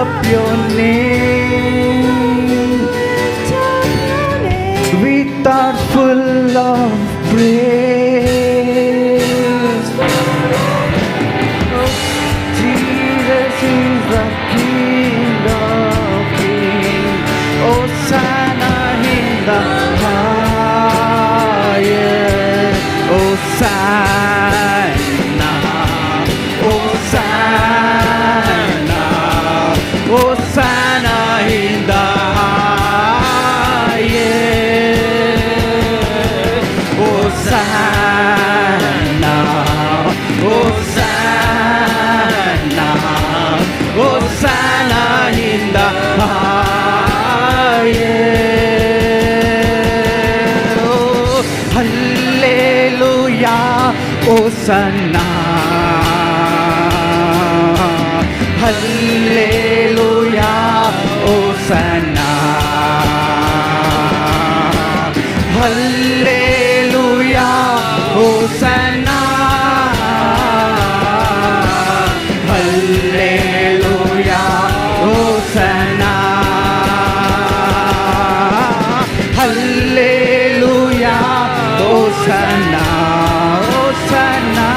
up your name with our full of praise. Oh, Jesus is the King of Kings. Hosanna in the highest. Hosanna, Hosanna, Hosanna in the highest. Hosanna, Hosanna, Hosanna in the highest. Oh, hallelujah, Hosanna, hallelujah, Hosanna, hallelujah, Hosanna, hallelujah, Hosanna, hallelujah, Hosanna, Hosanna,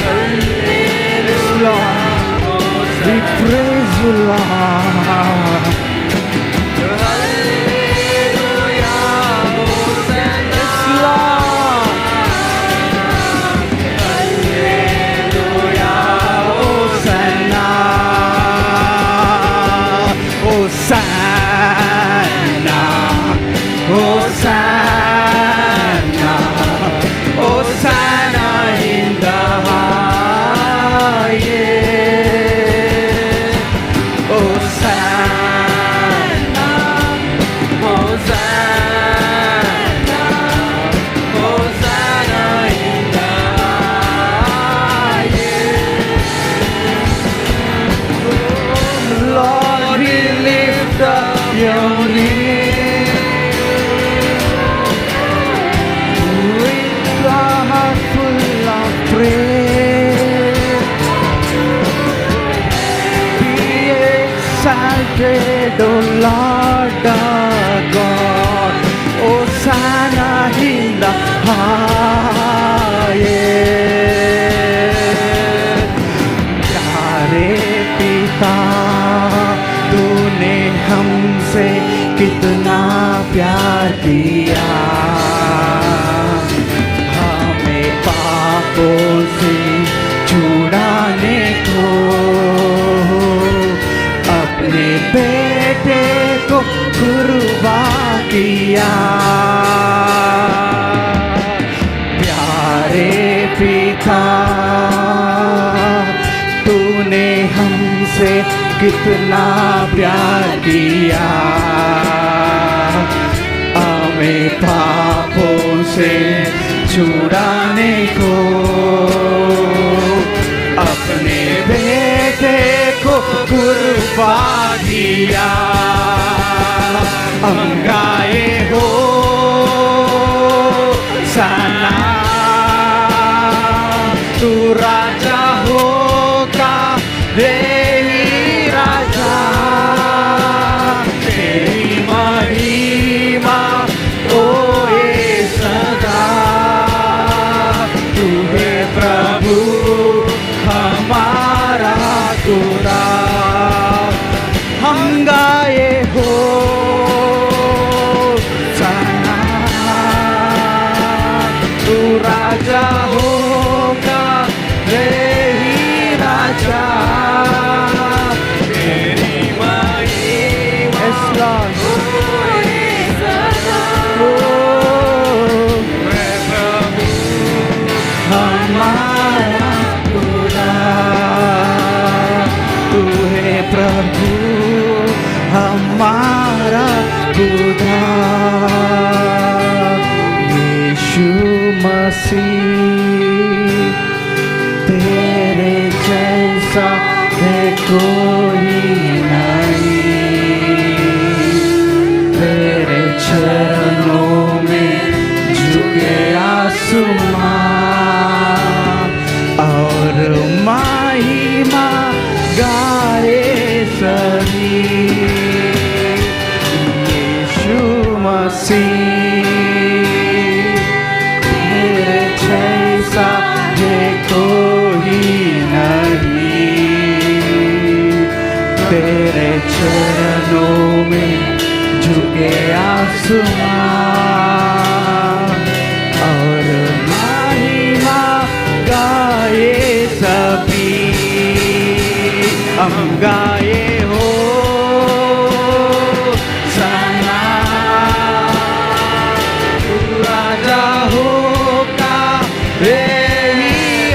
hallelujah, Lord, we praise you, Lord. Hosanna, Hosanna, Hosanna in the highest. Hosanna, Hosanna, Hosanna in the highest. Lord, we lift up your name with a heart full of praise. Be exalted, O Lord our God. Hosanna in the highest. प्यारे पिता, तूने हमसे कितना प्यार किया, हमें पापों से छुड़ाने को अपने बेटे को कुर्बान किया। प्यारे पिता, तूने हमसे कितना प्यार किया, हमें पापों से छुड़ाने को अपने बेटे को कुर्बान दिया। हम गाए हो सना, तू राजा होगा रे राजा, तेरी महिमा होए सदा। तू है प्रभु हमारा खुदा, हम गाए हो सना, तू राजा होगा रे राजा, प्रभु हमारा खुदा। यीशु मसीह तेरे जैसा है कोई नहीं, तेरे चरणों में झुके आसमां और महिमा गाए शरीर यीशु मसीह, तेरे जैसा ये कोई नहीं, तेरे चरणों में झुके आसमां और महिमा गाए सभी, हम गाए हो सना, तू राजा होगा हे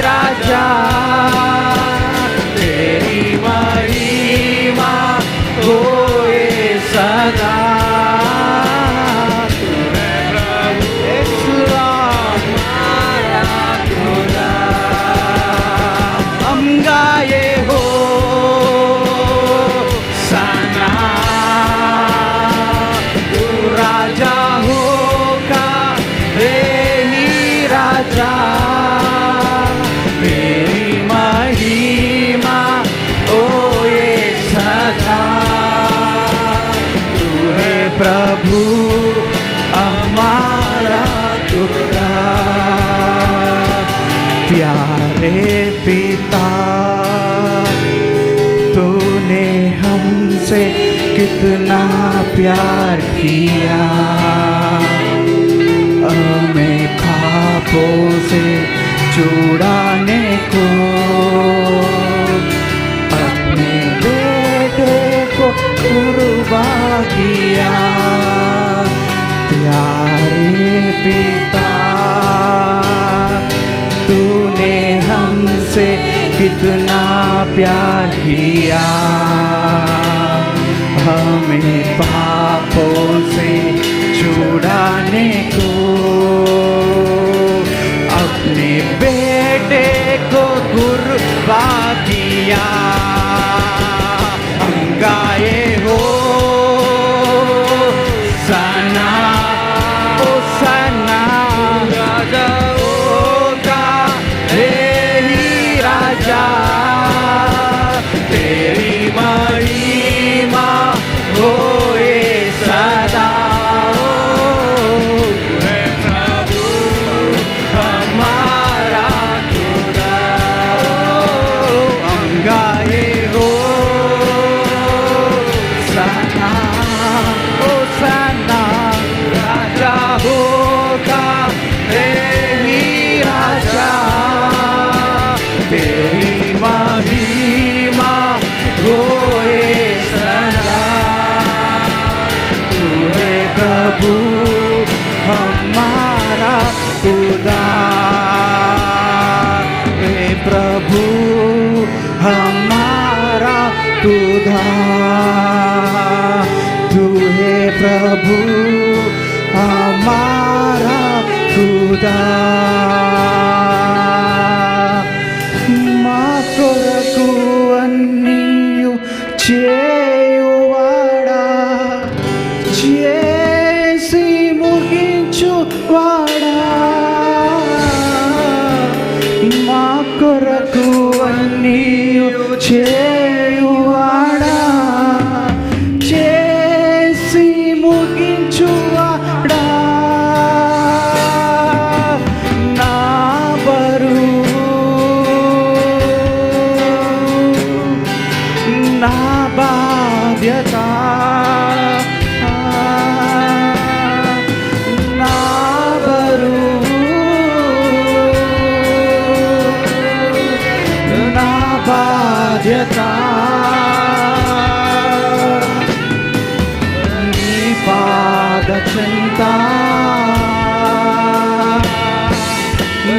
राजा, तेरी महिमा होए सदा, तू है प्रभु इस्लाम हमारा खुदा, हम गाए हो सना, तू राजा होगा हे राजा, तेरी महिमा होए सदा, तू है प्रभु हमारा खुदा। प्यारे पिता, तूने हमसे कितना प्यार किया, हमें पापों से छुड़ाने को अपने बेटे को कुर्बान किया। प्यारे पिता, तूने हमसे कितना प्यार किया, हमें पापों से छुड़ाने को अपने बेटे को कुर्बान किया। हम गाए हो सना, ओ सना, राजा होगा हे राजा, तेरी महिमा होए सदा, है प्रभु हमारा खुदा। हम गाए हो सना, ओ सना, राजा होगा हे राजा, तेरी महिमा होए सदा, तू है प्रभु हमारा खुदा, हे प्रभु हमारा खुदा, तू है प्रभु हमारा खुदा। మా కొరకు అన్నీయు చేయువాడా, చేసి ముగించువాడా, మా కొరకు అన్నీయు చేయువాడా, చేసి ముగించువాడా, నా బరువు నా బాధ్యత, నా బరువు నా బాధ్యత, నీ పాద చెంత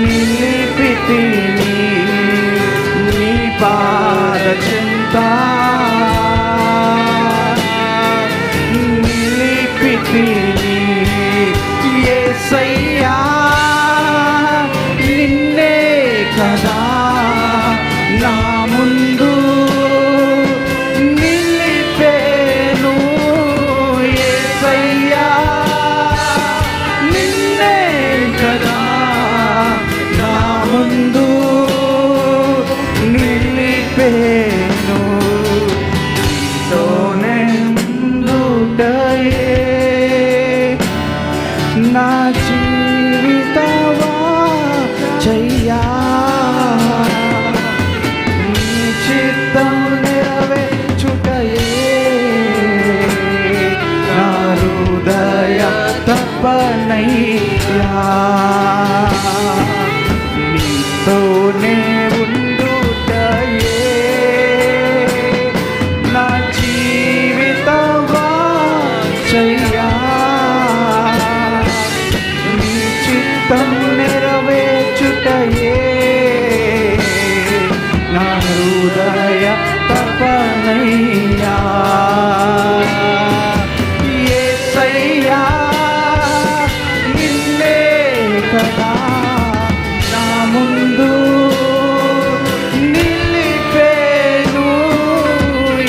నిలిపితిని, నీ పాద చెంత నిలిపితిని, యేసయ్యా నిన్నే కదా నా ముందు నిలిపేను, యేసయ్యా నిన్నే కదా నా ముందు నిలిపేను, యేసయ్యా నిన్నే కదా నా ముందు నిలిపేను.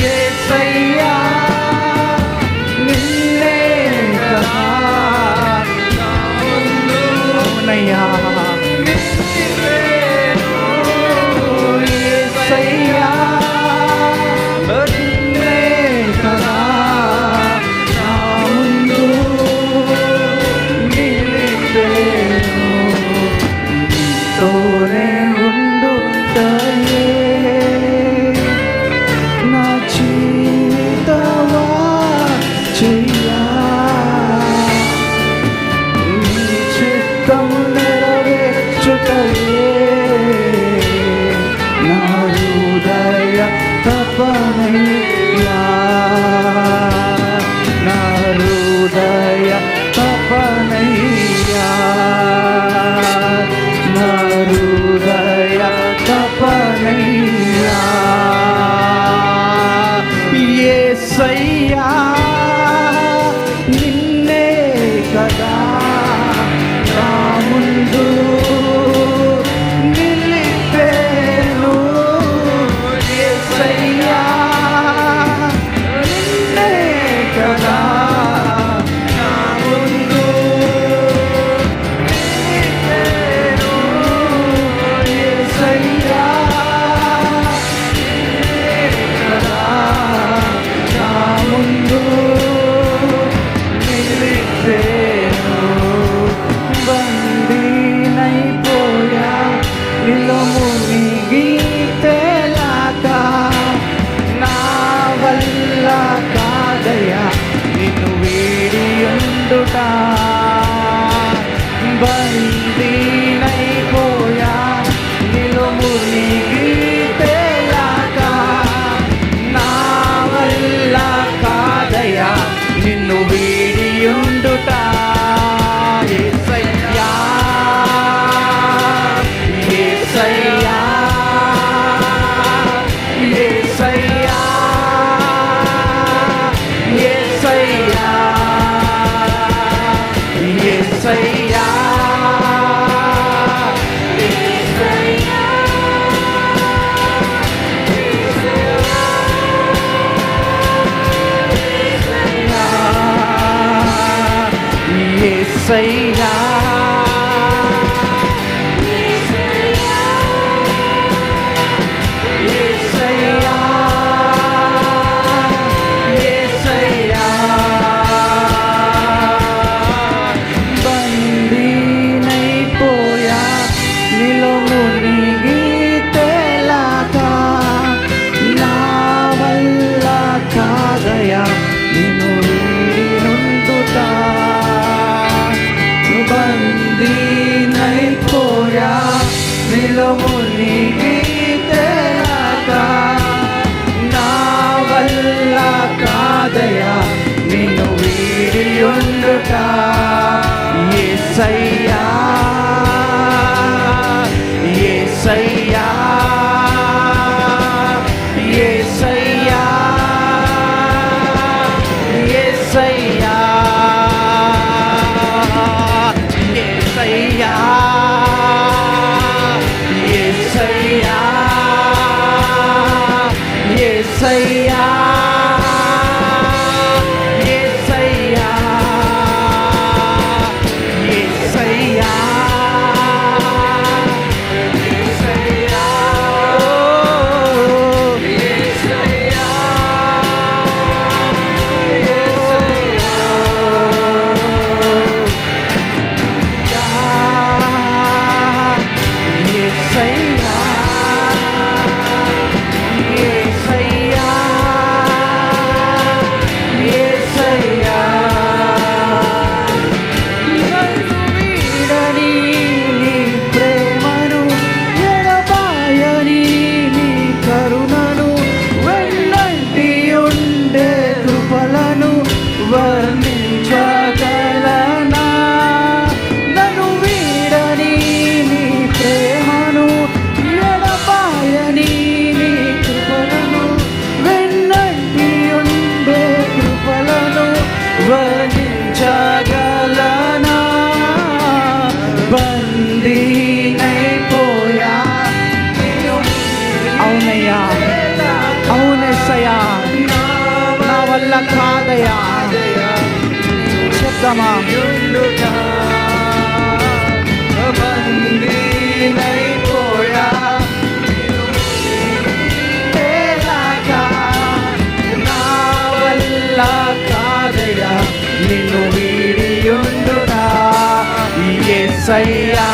యేసయ్యా నిన్నే కదా నా ముందు నయ్యా తపనయ్యా నా హృదయ తపనయ్యా నా హృదయ తపనయ్యా యేసయ్యా నిన్నే కదా నా ముందు నిలిపేను. యేసయ్యా నిన్నే కదా నా ముందు నిలిపేను. యేసయ్యా నిన్నే కదా నా ముందు నిలిపేను. బందీనైపోయా నీలో మునిగి తేలాక నా వల్ల కాదయ్యా నిన్ను వీడి ఉండుట. బందీనైపోయా నీలో మునిగి తేలాక నా వల్ల కాదయ్యా నిన్ను వీడి ఉండుట. యేసయ్యా యేసయ్యా యేసయ్యా యేసయ్యా యేసయ్యా యేసయ్యా యేసయ్యా యేసయ్యా బందీనైపోయా నీలో మునిగి తేలాక నా వల్ల కాదయ్యా నిన్ను వీడి నుండుట. కాదయా చెప్తామా బందీనైపోయా నా వల్ల కాదయా నిన్ను వీడియుండునా యేసయ్యా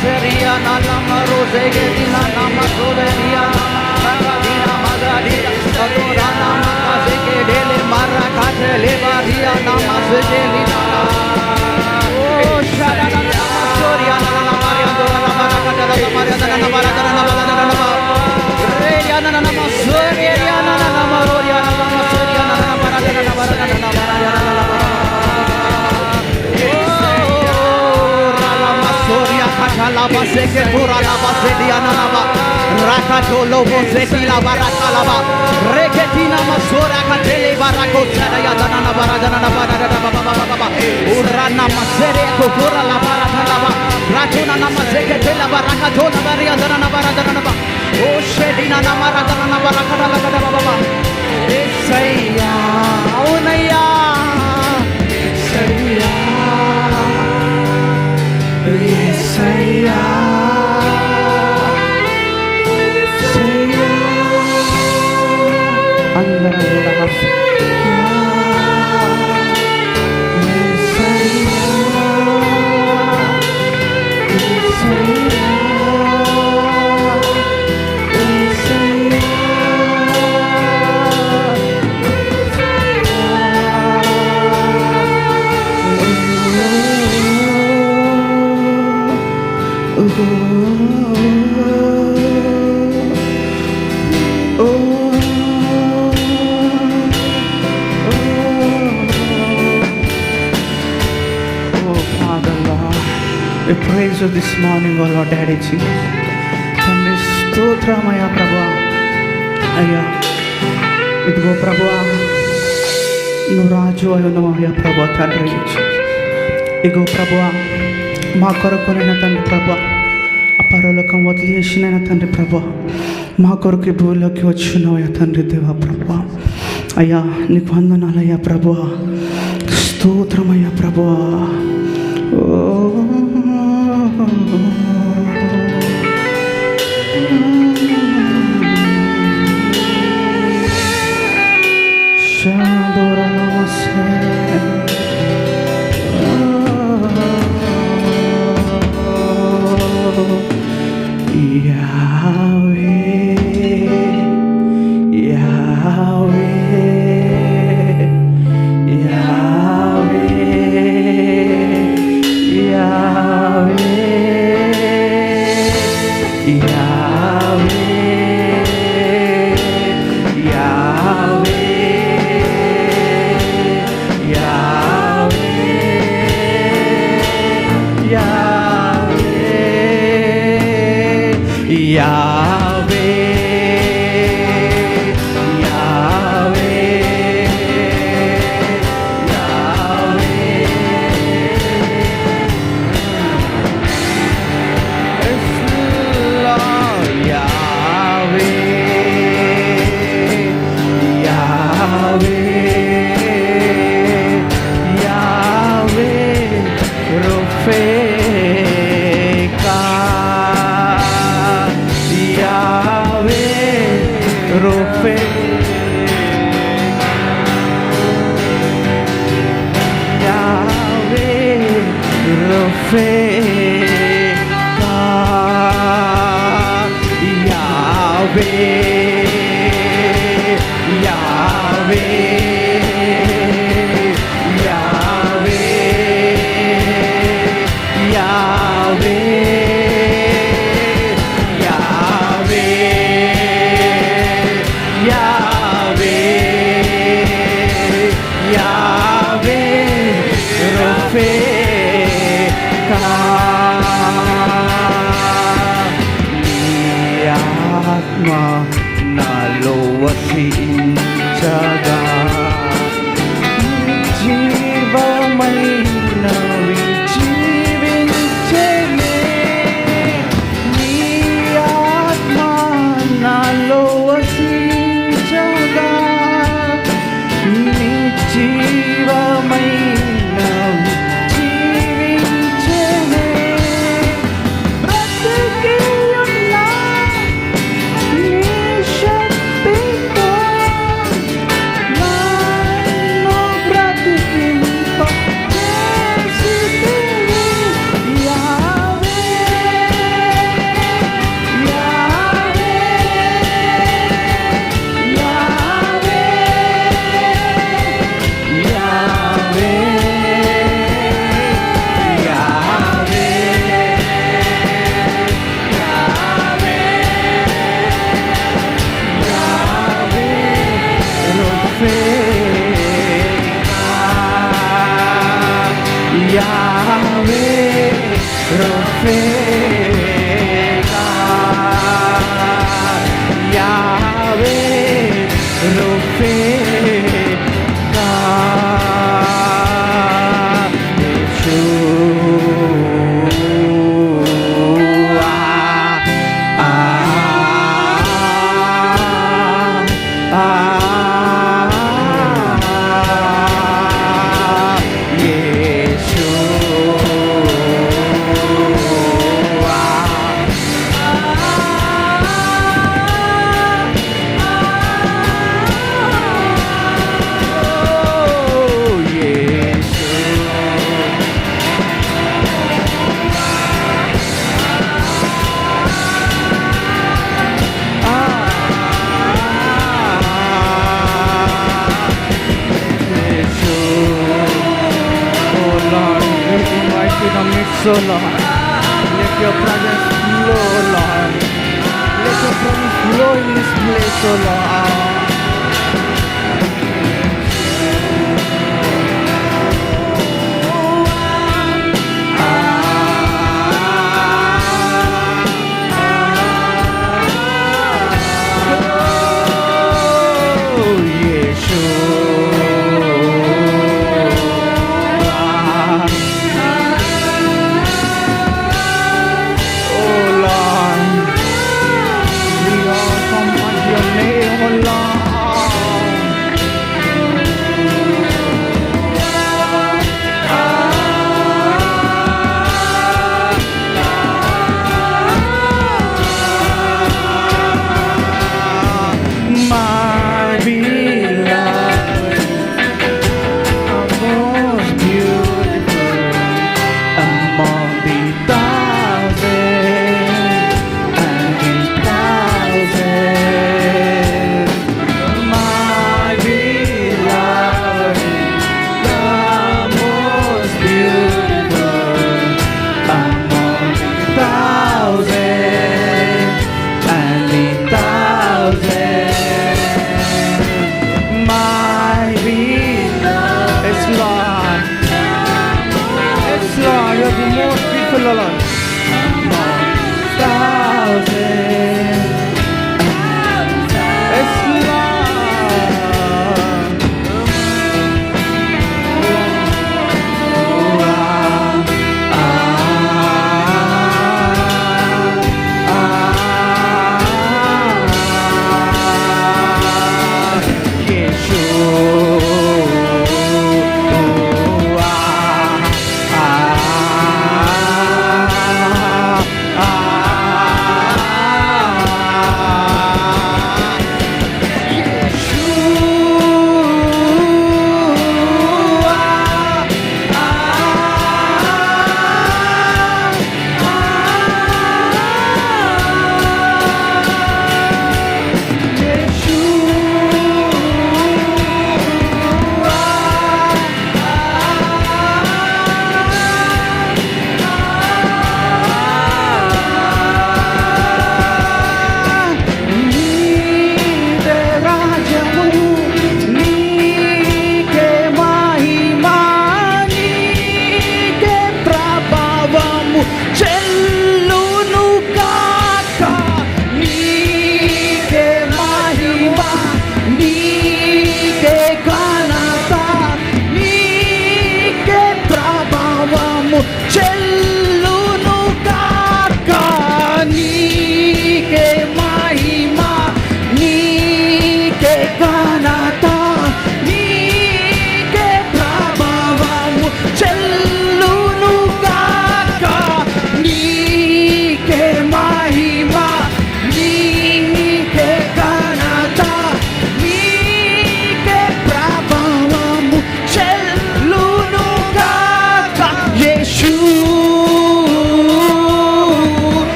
Seria na lama rose que dina nama soberia Magadina magadia Adorana magaze que dele maracate levaria nama segelina Oh sharana nama soria na maria adorana maracate la maria na maracate na nama Reria na nama soria na nama roria na nama soria na maracate na maracate na maria na nama Lava seke pura lava sediana lava rakato lobo seti lava rakalava reketina masora katele barako saraya dana baradana baba urana masere ko pura lava rakalava ratuna namaseke tela barakato lavaria dana baradana baba o shedina namaradana barakala lava baba esaya onaya esaya Isaiah, We praise you this morning, O Lord Daddy Jesus. తండ్రి స్తోత్రమయ్యా ప్రభువా అయ్యా ఇదిగో ప్రభువా నువ్వు రాజు అయి ఉన్నావయ్యా ప్రభువా తండ్రి ఇగో ప్రభువా మా కొరకునైనా తండ్రి ప్రభువా పరలోకం వదిలేసినైనా తండ్రి ప్రభువా మా కొరకు భూమిలోకి వచ్చినావయ్యా తండ్రి దేవా ప్రభువా అయ్యా నీకు వందనాలయ్యా ప్రభువా స్తోత్రమయ్యా ప్రభువా Lord, we invite you in the midst, oh Lord. Let your presence flow, Lord. Let your presence flow in this place, oh Lord.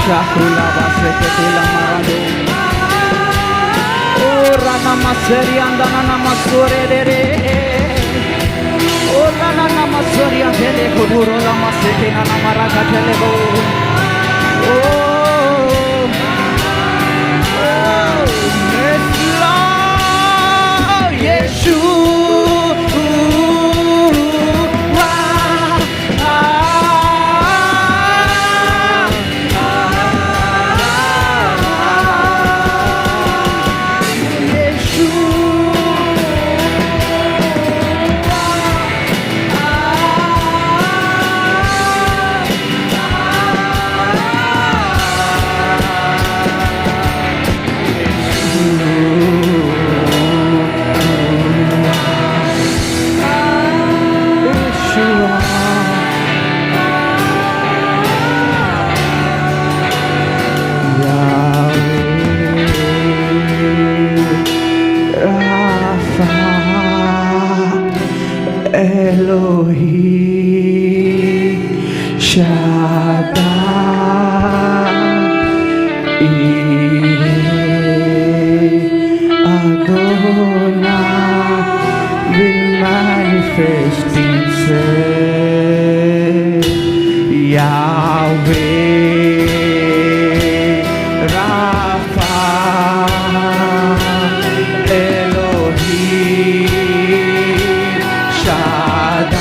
Shakula baseketula marado. Oh rana maseri andana namasore dere. Oh rana namasori andele kuduro la maseke na namaraga telebo. Oh, yes Lord, Yeshua. Elohim Shaddai Yireh Adonai will manifest himself. Yahweh Rapha Elohim Shaddai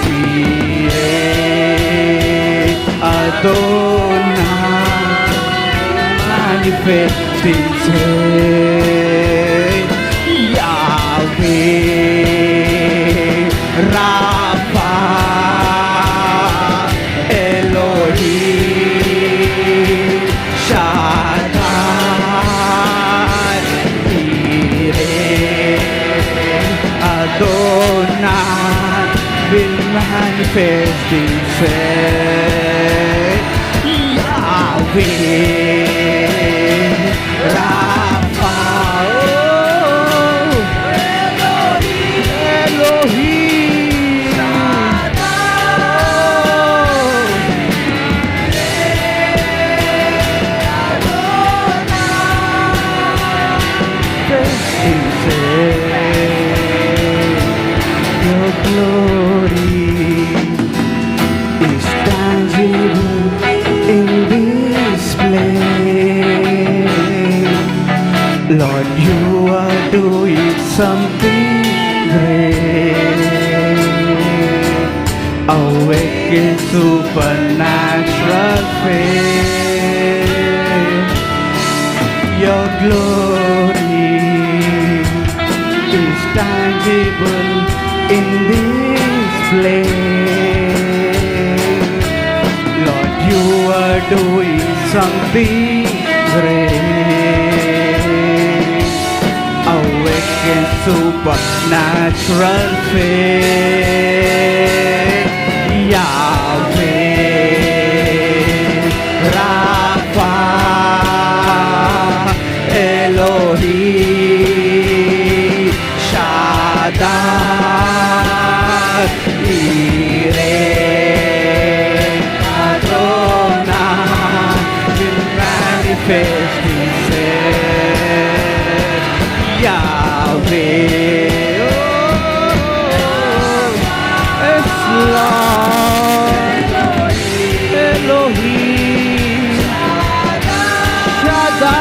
Yireh Adonai manifest himself. Yahweh Rapha Elohim Shaddai Yireh Adonai will manifest himself. Yahweh Rapha Elohim your glory is tangible in this place. Lord, you are doing something great. Awaken supernatural faith. Your glory is tangible in this place. Lord, you are doing something great. Awaken supernatural faith. Yahweh Rapha Elohim Shaddai Yireh Adonai will manifest himself. Yahweh, oh, yes, Lord, Elohim Shaddai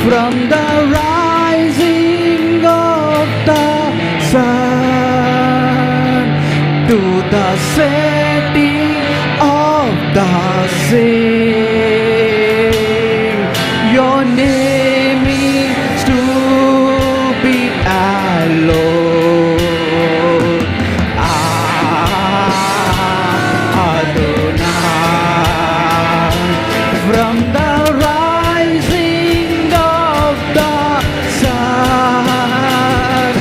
From the rising of the sun to the setting of the same, your name is to be alone. Adonai, from the rising of the sun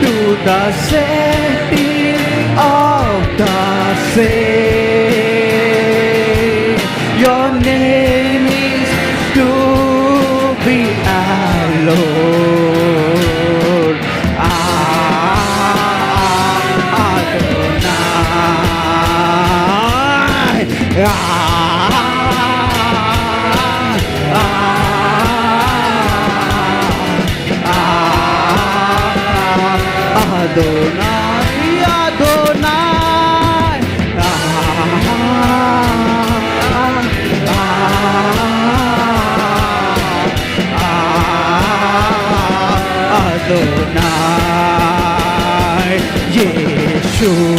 to the setting of the same, your name is to be alone. Adonai. Adonai, Yeshua.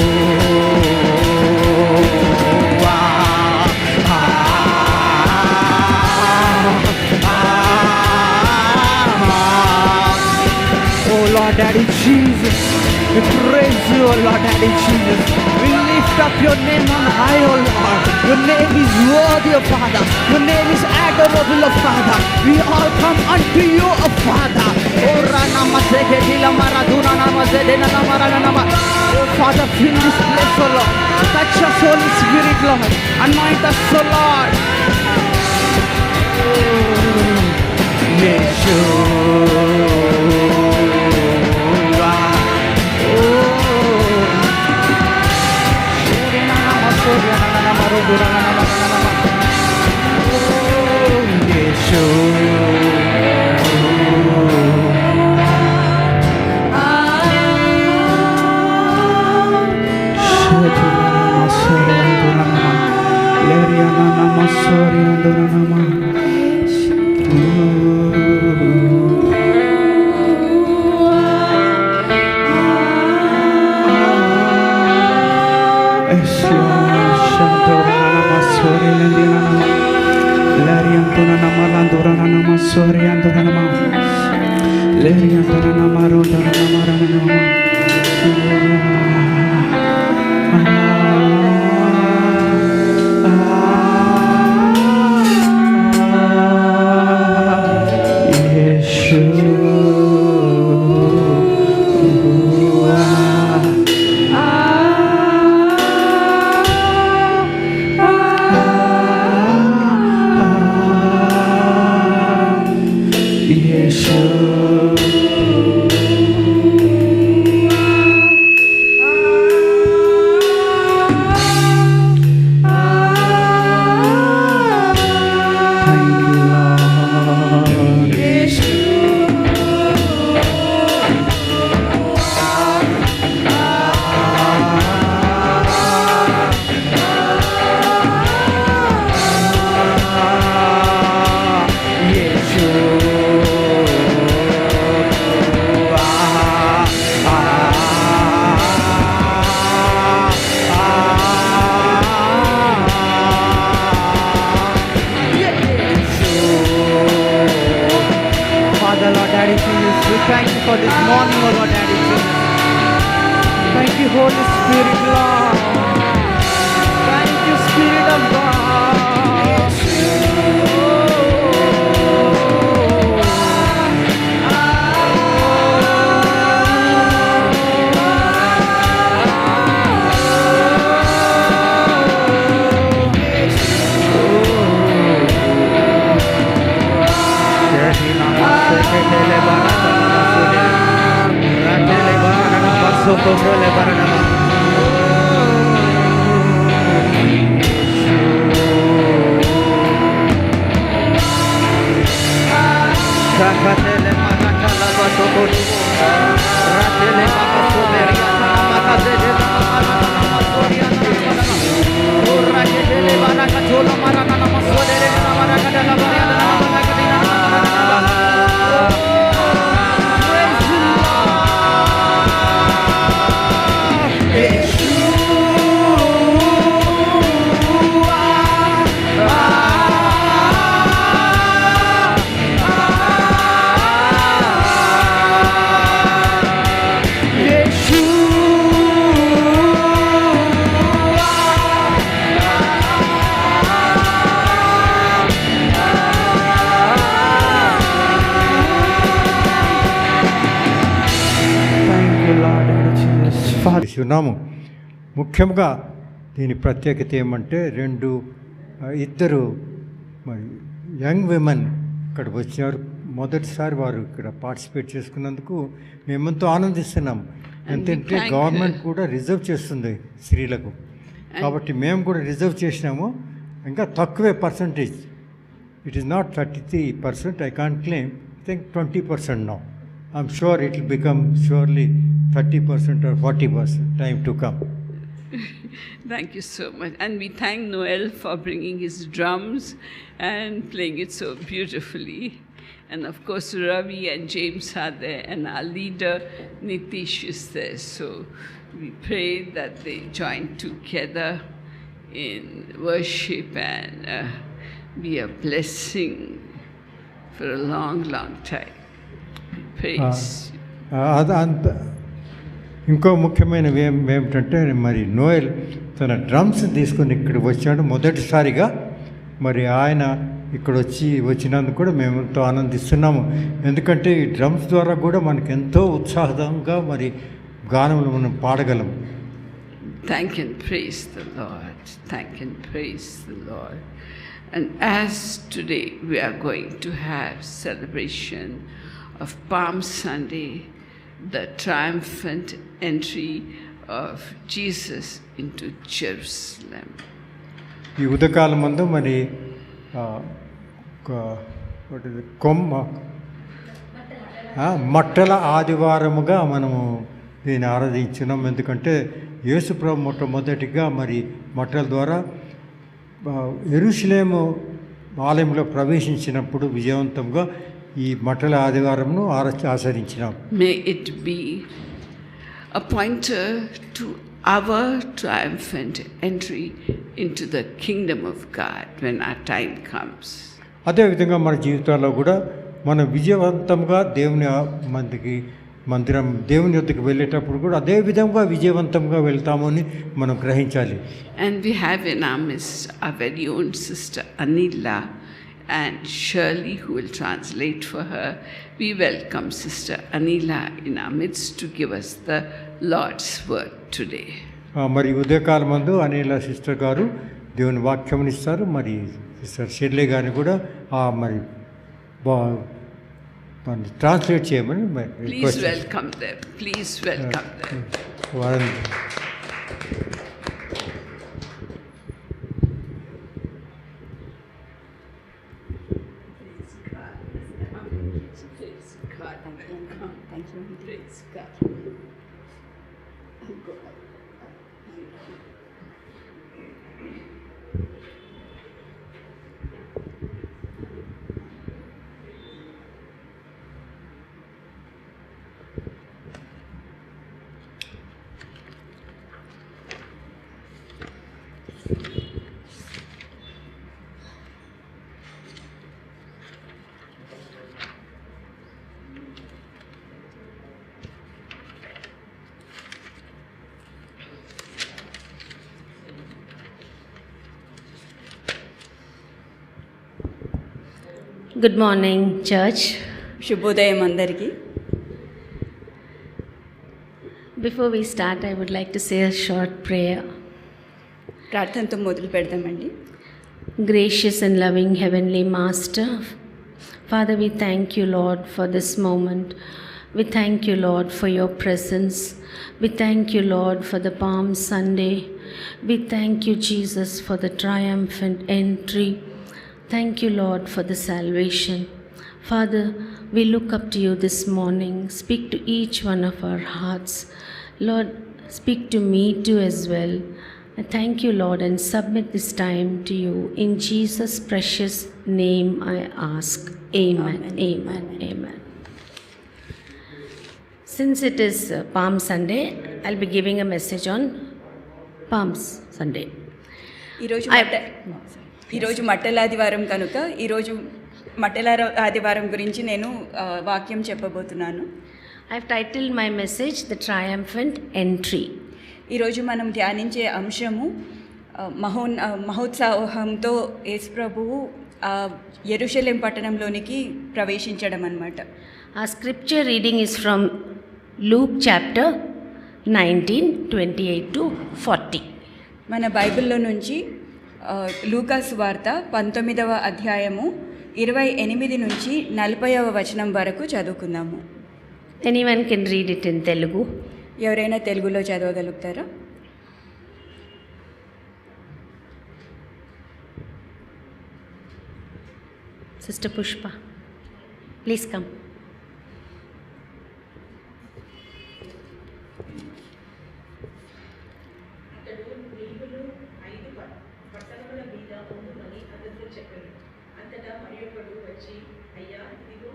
Oh Lord Daddy Jesus, we praise you, oh Lord Daddy Jesus. We lift up your name on high, oh Lord. Your name is worthy, oh Father. Your name is adorable, oh Father. We all come unto you, oh Father. Oh Father, fill this place, oh Lord. Touch us, Holy Spirit, Lord. Anoint us, oh Lord. Yeshua. Thank you for this morning, oh Lord Daddy Jesus. Thank you, Holy Spirit, Lord. Thank you, Spirit of God. ఉన్నాము. ముఖ్యంగా దీని ప్రత్యేకత ఏమంటే ఇద్దరు young women ఇక్కడ వచ్చారు. మొదటిసారి వారు ఇక్కడ పార్టిసిపేట్ చేసుకున్నందుకు మేమెంతో ఆనందిస్తున్నాం. ఎంతంటే గవర్నమెంట్ కూడా రిజర్వ్ చేస్తుంది స్త్రీలకు, కాబట్టి మేము కూడా రిజర్వ్ చేసినాము. ఇంకా తక్కువే percentage. It is not 33%. I can't claim. I think 20% now. I'm sure it will become surely 30% or 40% time to come. Thank you so much. And we thank Noel for bringing his drums and playing it so beautifully. And of course, Ravi and James are there, and our leader Nitish is there. So we pray that they join together in worship and be a blessing for a long, long time. Praise you. అంత ఇంకో ముఖ్యమైనవి ఏమిటంటే మరి Noel తన drums తీసుకొని ఇక్కడికి వచ్చాడు మొదటిసారిగా. మరి ఆయన ఇక్కడ వచ్చినందుకు కూడా మేము ఎంతో ఆనందిస్తున్నాము. ఎందుకంటే ఈ డ్రమ్స్ ద్వారా కూడా మనకు ఎంతో ఉత్సాహంగా మరి గానములు మనం పాడగలం. Thank and praise the Lord. Thank and praise the Lord. And as today we are going to have celebration of Palm Sunday, the triumphant entry of Jesus into Jerusalem. ఈ ఉదయకాలం మందు మరి మట్టల ఆదివారముగా మనము దీన్ని ఆరాధించున్నాం. ఎందుకంటే యేసుప్రభు మొట్టమొదటిగా మరి మట్టల ద్వారా యెరూషలేము ఆలయంలో ప్రవేశించినప్పుడు విజయవంతంగా ఈ మట్టల ఆదివారంను ఆచరించినాం. May it be a pointer to our triumphant entry into the kingdom of God when our time comes. అదేవిధంగా మన జీవితాల్లో కూడా మనం విజయవంతంగా దేవుని యొద్దకు వెళ్ళేటప్పుడు కూడా అదే విధంగా విజయవంతంగా వెళ్తామని మనం గ్రహించాలి. And we have in our midst our very own sister Anila and Shirley, who will translate for her. We welcome Sister Anila in our midst to give us the Lord's word today. మరి ఉదయకాలం మందు అనిల sister గారు దేవుని వాక్యం ఇస్తారు. మరి sister Shirley గారిని కూడా మరి ట్రాన్స్లేట్ చేయమని Please welcome them. Please welcome them. వారిని Good morning, church. శుభోదయం అందరికీ. Before we start, I would like to say a short prayer. ప్రార్థనతో మొదలు పెడదామండి. Gracious and loving Heavenly Master, Father, we thank you, Lord, for this moment. We thank you, Lord, for your presence. We thank you, Lord, for the Palm Sunday. We thank you, Jesus, for the triumphant entry. Thank you, Lord, for the salvation. Father, we look up to you this morning. Speak to each one of our hearts. Lord, speak to me too as well. I thank you, Lord, and submit this time to you. In Jesus' precious name I ask. Amen, amen, amen. Since it is Palm Sunday, I'll be giving a message on Palm Sunday. ఈరోజు మట్టల ఆదివారం కనుక ఈరోజు మట్టల ఆదివారం గురించి నేను వాక్యం చెప్పబోతున్నాను. I've titled my message The Triumphant Entry. ఈరోజు మనం ధ్యానించే అంశము మహోత్సాహంతో యేసు ప్రభువు యెరూషలేం పట్టణంలోనికి ప్రవేశించడం అన్నమాట. Our scripture reading is from Luke chapter 19:28 to 40. మన బైబిల్లో నుంచి లూకాసు వార్త 19వ అధ్యాయము 28 నుంచి 40వ వచనం వరకు చదువుకుందాము. Anyone can read it in Telugu. ఎవరైనా తెలుగులో చదవగలుగుతారా? Sister Pushpa, please come. అంతటా మరి ఒకడు వచ్చి, అయ్యా ఇదిగో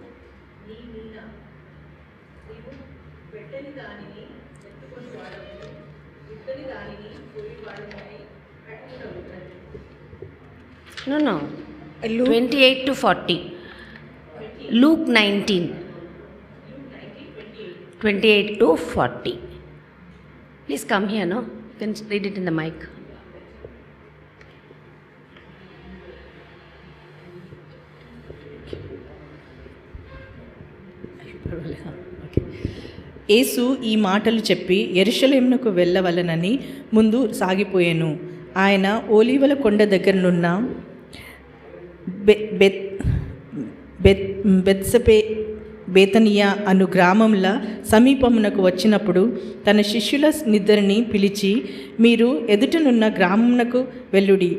No. 28 to 40. Luke 19. 28 to 40. Please come here, no? You can read it in the mic. యేసు ఈ మాటలు చెప్పి యెరూషలేమునకు వెళ్ళవలెనని ముందు సాగిపోయెను. ఆయన ఓలీవల కొండ దగ్గరనున్న బేతనియా అను గ్రామంల సమీపమునకు వచ్చినప్పుడు తన శిష్యుల నిద్దరిని పిలిచి, మీరు ఎదుటనున్న గ్రామమునకు వెళ్ళుడి.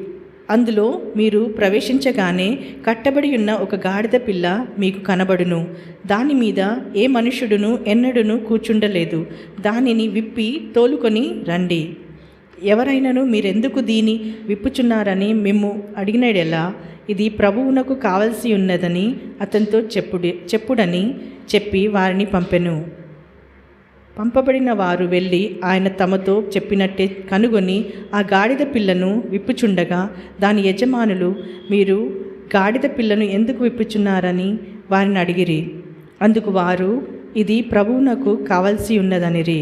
అందులో మీరు ప్రవేశించగానే కట్టబడి ఉన్న ఒక గాడిద పిల్ల మీకు కనబడును. దాని మీద ఏ మనుష్యుడును ఎన్నడూను కూర్చుండలేదు. దానిని విప్పి తోలుకొని రండి. ఎవరైనాను మీరెందుకు దీని విప్పుచున్నారని మేము అడిగినడెలా ఇది ప్రభువునకు కావలసి ఉన్నదని అతనితో చెప్పుడని చెప్పి వారిని పంపెను. పంపబడిన వారు వెళ్ళి ఆయన తమతో చెప్పినట్టే కనుగొని ఆ గాడిద పిల్లను విప్పుచుండగా దాని యజమానులు, మీరు గాడిద పిల్లను ఎందుకు విప్పుచున్నారని వారిని అడిగిరి. అందుకు వారు, ఇది ప్రభువునకు కావలసి ఉన్నదనిరి.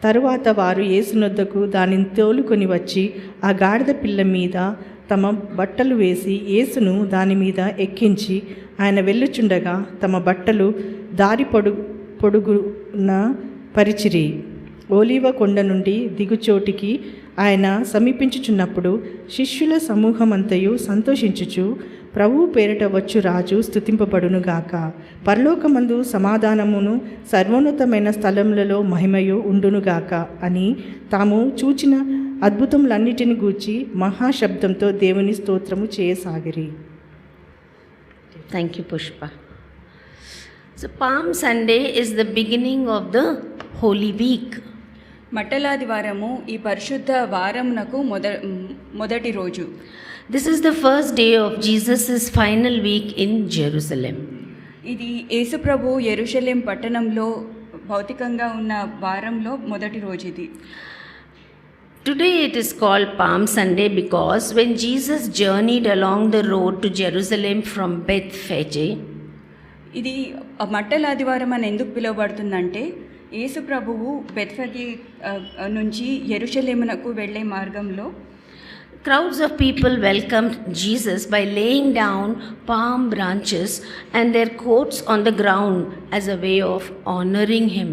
తరువాత వారు యేసునొద్దకు దానిని తోలుకొని వచ్చి ఆ గాడిద పిల్ల మీద తమ బట్టలు వేసి యేసును దాని మీద ఎక్కించి ఆయన వెళ్ళుచుండగా తమ బట్టలు దారి పొడుగున పరిచిరి. ఓలీవ కొండ నుండి దిగుచోటికి ఆయన సమీపించుచున్నప్పుడు శిష్యుల సమూహమంతయు సంతోషించుచు, ప్రభువు పేరిట వచ్చు రాజు స్తుతింపబడునుగాక, పరలోకమందు సమాధానమును సర్వోన్నతమైన స్థలములలో మహిమయు ఉండునుగాక అని తాము చూచిన అద్భుతములన్నిటిని గూర్చి మహాశబ్దంతో దేవుని స్తోత్రము చేయసాగిరి. Thank you, Pushpa. So Palm Sunday is the beginning of the Holy Week. మట్టలాదివారము ఈ పరిశుద్ధ వారమునకు మొదటి రోజు. This is the first day of Jesus' final week in Jerusalem. ఇది యేసుప్రభు యెరూషలేం పట్టణంలో భౌతికంగా ఉన్న వారంలో మొదటి రోజు ఇది. Today it is called Palm Sunday because when Jesus journeyed along the road to Jerusalem from Bethphage, ఇది మట్టలాదివారం అని ఎందుకు పిలువబడుతుందంటే యేసు ప్రభువు బెత్ఫగే నుంచి యెరూషలేమునకు వెళ్ళే మార్గంలో crowds of people welcomed Jesus by laying down palm branches and their coats on the ground as a way of honoring him.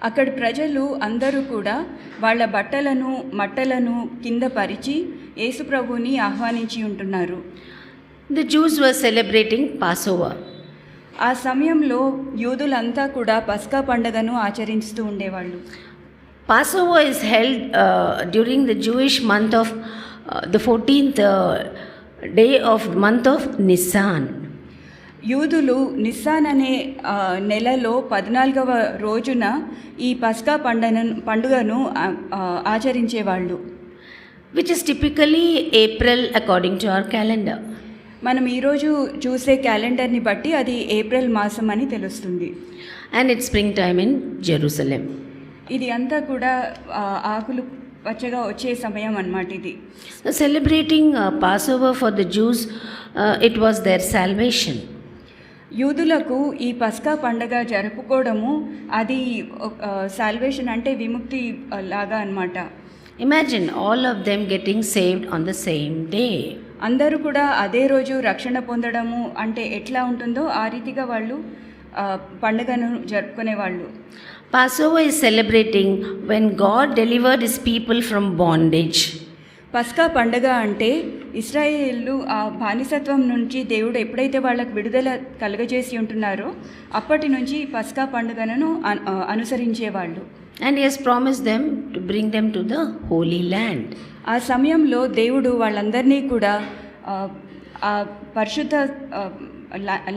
అక్కడి ప్రజలు అందరూ కూడా వాళ్ళ మట్టలను కింద పరిచి యేసు ప్రభువుని ఆహ్వానించి ఉంటున్నారు. The Jews were celebrating Passover. ఆ సమయంలో యూదులంతా కూడా పస్కా పండుగను ఆచరిస్తూ ఉండేవాళ్ళు. Passover is held during the Jewish month of the 14th day of month of Nisan. యూదులు నిస్సాన్ అనే నెలలో 14వ రోజున ఈ పస్కా పండుగను ఆచరించేవాళ్ళు. Which is typically April according to our calendar. మనం ఈరోజు చూసే క్యాలెండర్ని బట్టి అది ఏప్రిల్ మాసం అని తెలుస్తుంది. And it's springtime in Jerusalem. ఇది అంతా కూడా ఆకులు పచ్చగా వచ్చే సమయం అన్నమాట ఇది. Celebrating Passover for the Jews, it was their salvation. యూదులకు ఈ పస్కా పండగ జరుపుకోవడము అది సాల్వేషన్ అంటే విముక్తి లాగా అన్నమాట. Imagine all of them getting saved on the same day. అందరూ కూడా అదే రోజు రక్షణ పొందడము అంటే ఎట్లా ఉంటుందో ఆ రీతిగా వాళ్ళు పండుగను జరుపుకునేవాళ్ళు. Passover is celebrating when God delivered his people from bondage. పస్కా పండగ అంటే ఇశ్రాయేలు ఆ బానిసత్వం నుంచి దేవుడు ఎప్పుడైతే వాళ్ళకు విడుదల కలుగజేసి ఉంటున్నారో అప్పటి నుంచి పస్కా పండుగను అనుసరించేవాళ్ళు. And he has promised them to bring them to the Holy Land. ఆ సమయంలో దేవుడు వాళ్ళందరినీ కూడా ఆ పరిశుద్ధ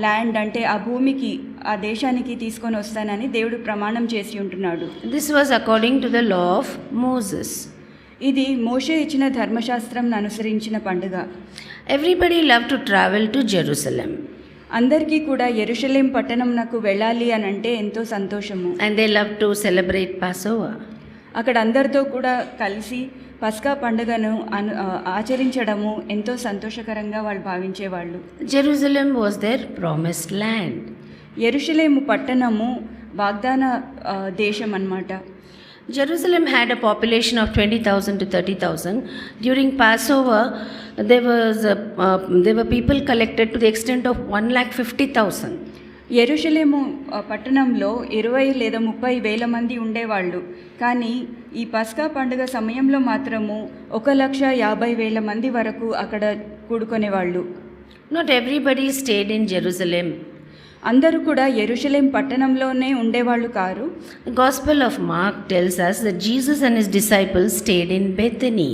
ల్యాండ్ అంటే ఆ భూమికి ఆ దేశానికి తీసుకొని వస్తానని దేవుడు ప్రమాణం చేసి ఉంటున్నాడు. This was according to the law of Moses. ఇది మోషే ఇచ్చిన ధర్మశాస్త్రం అనుసరించిన పండుగ. Everybody loved to travel to Jerusalem. అందరికీ కూడా యెరూషలేం పట్టణంనకు వెళ్ళాలి అని అంటే ఎంతో సంతోషము. And they love to celebrate Passover. అక్కడ అందరితో కూడా కలిసి పస్కా పండుగను ఆచరించడము ఎంతో సంతోషకరంగా వాళ్ళు భావించేవాళ్ళు. Jerusalem was their promised land. యెరూషలేము పట్టణము వాగ్దాన దేశం అన్నమాట. Jerusalem had a population of 20,000 to 30,000. During Passover, there were people collected to the extent of 1,50,000. యెరూషలేము పట్టణంలో 20 లేదా 30 వేల మంది ఉండేవాళ్ళు. కానీ ఈ పస్కా పండుగ సమయంలో మాత్రము 1,50,000 మంది వరకు అక్కడ కూడుకునేవాళ్ళు. Not everybody stayed in Jerusalem. అందరూ కూడా యెరూషలేం పట్టణంలోనే ఉండేవాళ్ళు car. The Gospel of Mark tells us that Jesus and his disciples stayed in Bethany.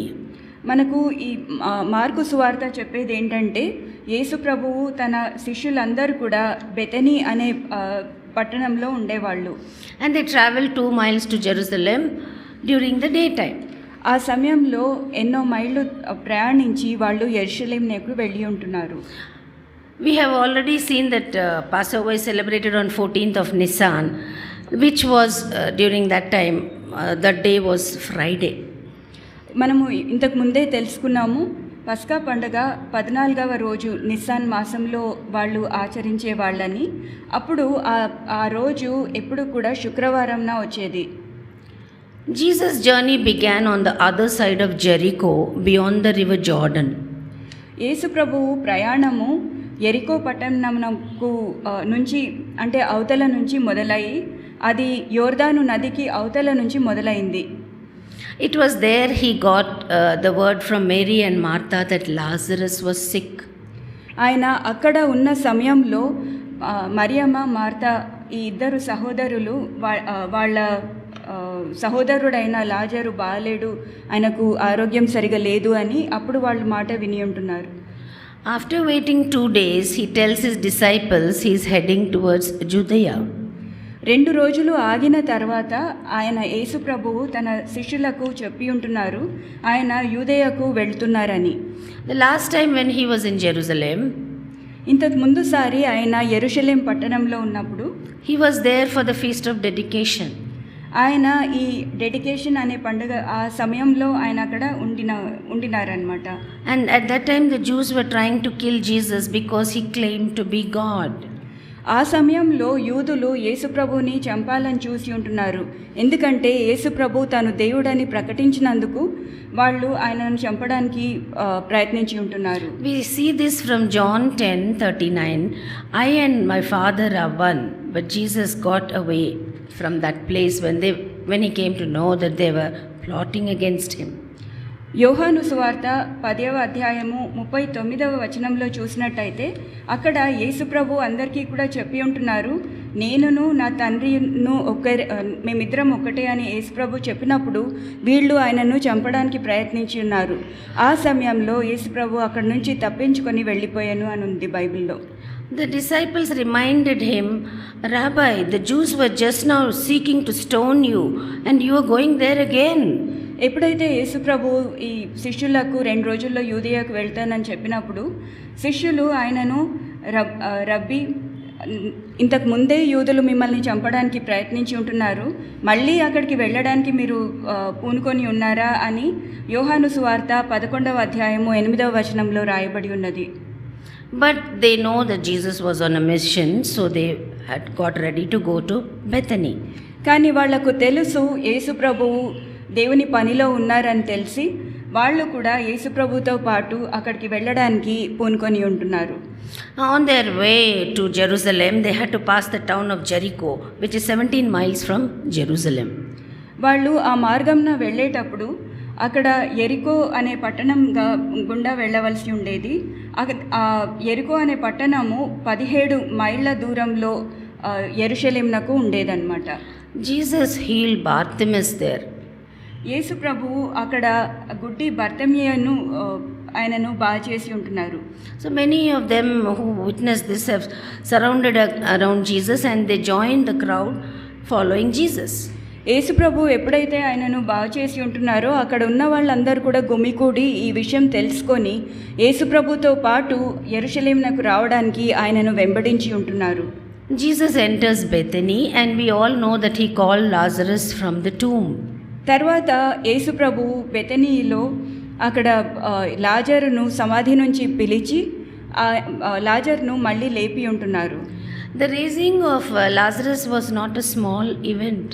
మనకు ఈ మార్కు సువార్త చెప్పేది ఏంటంటే యేసు ప్రభువు తన శిష్యులందరూ కూడా బెతనీ అనే పట్టణంలో ఉండేవాళ్ళు. And they traveled 2 miles to Jerusalem during the daytime. ఆ సమయంలో ఎన్నో మైళ్ళు ప్రయాణించి వాళ్ళు యెరూషలేంకు వెళ్ళి ఉంటున్నారు. We have already seen that Passover is celebrated on 14th of Nisan, which was during that time, that day was Friday. మనము ఇంతకు ముందే తెలుసుకున్నాము పస్కా పండుగ 14వ రోజు నిస్సాన్ మాసంలో వాళ్ళు ఆచరించే వాళ్ళని. అప్పుడు ఆ రోజు ఎప్పుడు కూడా శుక్రవారంన వచ్చేది. Jesus' journey began on the other side of Jericho, beyond the river Jordan. యేసు ప్రభువు ప్రయాణము యెరికో పట్టణంకు నుంచి అంటే అవతల నుంచి మొదలయ్యి అది యోర్దాను నదికి అవతల నుంచి మొదలైంది. It was there he got the word from Mary and Martha that Lazarus was sick. ఆయన అక్కడ ఉన్న సమయంలో మరియమ్మ మార్తా ఈ ఇద్దరు సహోదరులు వాళ్ళ సహోదరుడైన లాజరు బాలేడు, ఆయనకు ఆరోగ్యం సరిగా లేదు అని అప్పుడు వాళ్ళు మాట విని ఉంటున్నారు. After waiting 2 days, he tells his disciples he is heading towards Judea. 2 రోజులు ఆగిన తర్వాత ఆయన యేసు ప్రభువు తన శిష్యులకు చెప్పి ఉంటున్నారు ఆయన యూదయకు వెళ్తున్నారని. The last time when he was in Jerusalem, ఇంతకు ముందుసారి ఆయన యెరూషలేం పట్టణంలో ఉన్నప్పుడు he was there for the feast of dedication. ఆయన ఈ డెడికేషన్ అనే పండుగ ఆ సమయంలో ఆయన అక్కడ ఉండినారనమాట. And at that time the Jews were trying to kill Jesus because he claimed to be God. ఆ సమయంలో యూదులు యేసుప్రభుని చంపాలని చూసి ఉంటున్నారు. ఎందుకంటే యేసుప్రభు తాను దేవుడని ప్రకటించినందుకు వాళ్ళు ఆయనను చంపడానికి ప్రయత్నించి ఉంటున్నారు. We see this from John 10:39. I and my Father are one. But Jesus got away from that place when he came to know that they were plotting against him. యోహాను సువార్త 10వ అధ్యాయము 39వ వచనంలో చూసినట్టయితే అక్కడ యేసుప్రభు అందరికీ కూడా చెప్పి ఉంటున్నారు, నేనును నా తండ్రిను మేమిద్దరం ఒక్కటే అని యేసుప్రభు చెప్పినప్పుడు వీళ్ళు ఆయనను చంపడానికి ప్రయత్నించి ఉన్నారు. ఆ సమయంలో యేసుప్రభు అక్కడి నుంచి తప్పించుకొని వెళ్ళిపోయాను అని ఉంది బైబిల్లో. The disciples reminded him, Rabbi, the Jews were just now seeking to stone you and you are going there again. ఎప్పుడైతే యేసుప్రభు ఈ శిష్యులకు 2 రోజుల్లో యూదయకు వెళ్తానని చెప్పినప్పుడు శిష్యులు ఆయనను రబ్బీ, ఇంతకు ముందే యూదులు మిమ్మల్ని చంపడానికి ప్రయత్నించి ఉంటున్నారు, మళ్ళీ అక్కడికి వెళ్ళడానికి మీరు పూనుకొని ఉన్నారా అని యోహాను సువార్త 11వ అధ్యాయము 8వ వచనంలో రాయబడి ఉన్నది. But they know that Jesus was on a mission, so they had got ready to go to Bethany. కానీ వాళ్లకు తెలుసు యేసుప్రభువు దేవుని పనిలో ఉన్నారని తెలిసి వాళ్ళు కూడా యేసుప్రభుతో పాటు అక్కడికి వెళ్ళడానికి పూనుకొని ఉంటున్నారు. On their way to Jerusalem, they had to pass the town of Jericho, which is 17 miles from Jerusalem. వాళ్ళు ఆ మార్గంన వెళ్ళేటప్పుడు అక్కడ ఎరికో అనే పట్టణం గుండా వెళ్ళవలసి ఉండేది. ఆ ఎరికో అనే పట్టణము 17 మైళ్ళ దూరంలో యెరూషలేమునకు ఉండేదన్నమాట. Jesus healed Bartimaeus there. యేసు ప్రభువు అక్కడ గుడ్డి బర్తిమేయును ఆయనను బాగు చేసి ఉంటున్నారు. So many of them who witnessed this have surrounded around Jesus and they joined the crowd following Jesus. యేసుప్రభు ఎప్పుడైతే ఆయనను బాగు చేసి ఉంటున్నారో అక్కడ ఉన్న వాళ్ళందరూ కూడా గుమికూడి ఈ విషయం తెలుసుకొని యేసుప్రభుతో పాటు యెరూషలేమునకు రావడానికి ఆయనను వెంబడించి ఉంటున్నారు. Jesus enters Bethany, and we all know that he called Lazarus from the tomb. తర్వాత యేసుప్రభు బెతనీలో అక్కడ లాజరును సమాధి నుంచి పిలిచి లాజర్ను మళ్ళీ లేపి ఉంటున్నారు. The raising of Lazarus was not a small event.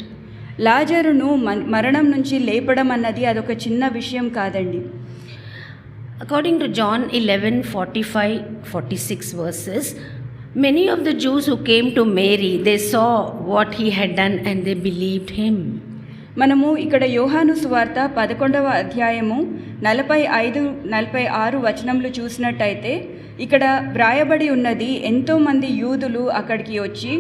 లాజరును మరణం నుంచి లేపడం అన్నది అదొక చిన్న విషయం కాదండి. According to John 11:45-46 verses, many of the Jews who came to Mary, they saw what he had done and they believed him. మనము ఇక్కడ యోహాను సువార్త 11వ అధ్యాయము 45-46 వచనంలో చూసినట్టయితే ఇక్కడ వ్రాయబడి ఉన్నది, ఎంతోమంది యూదులు అక్కడికి వచ్చి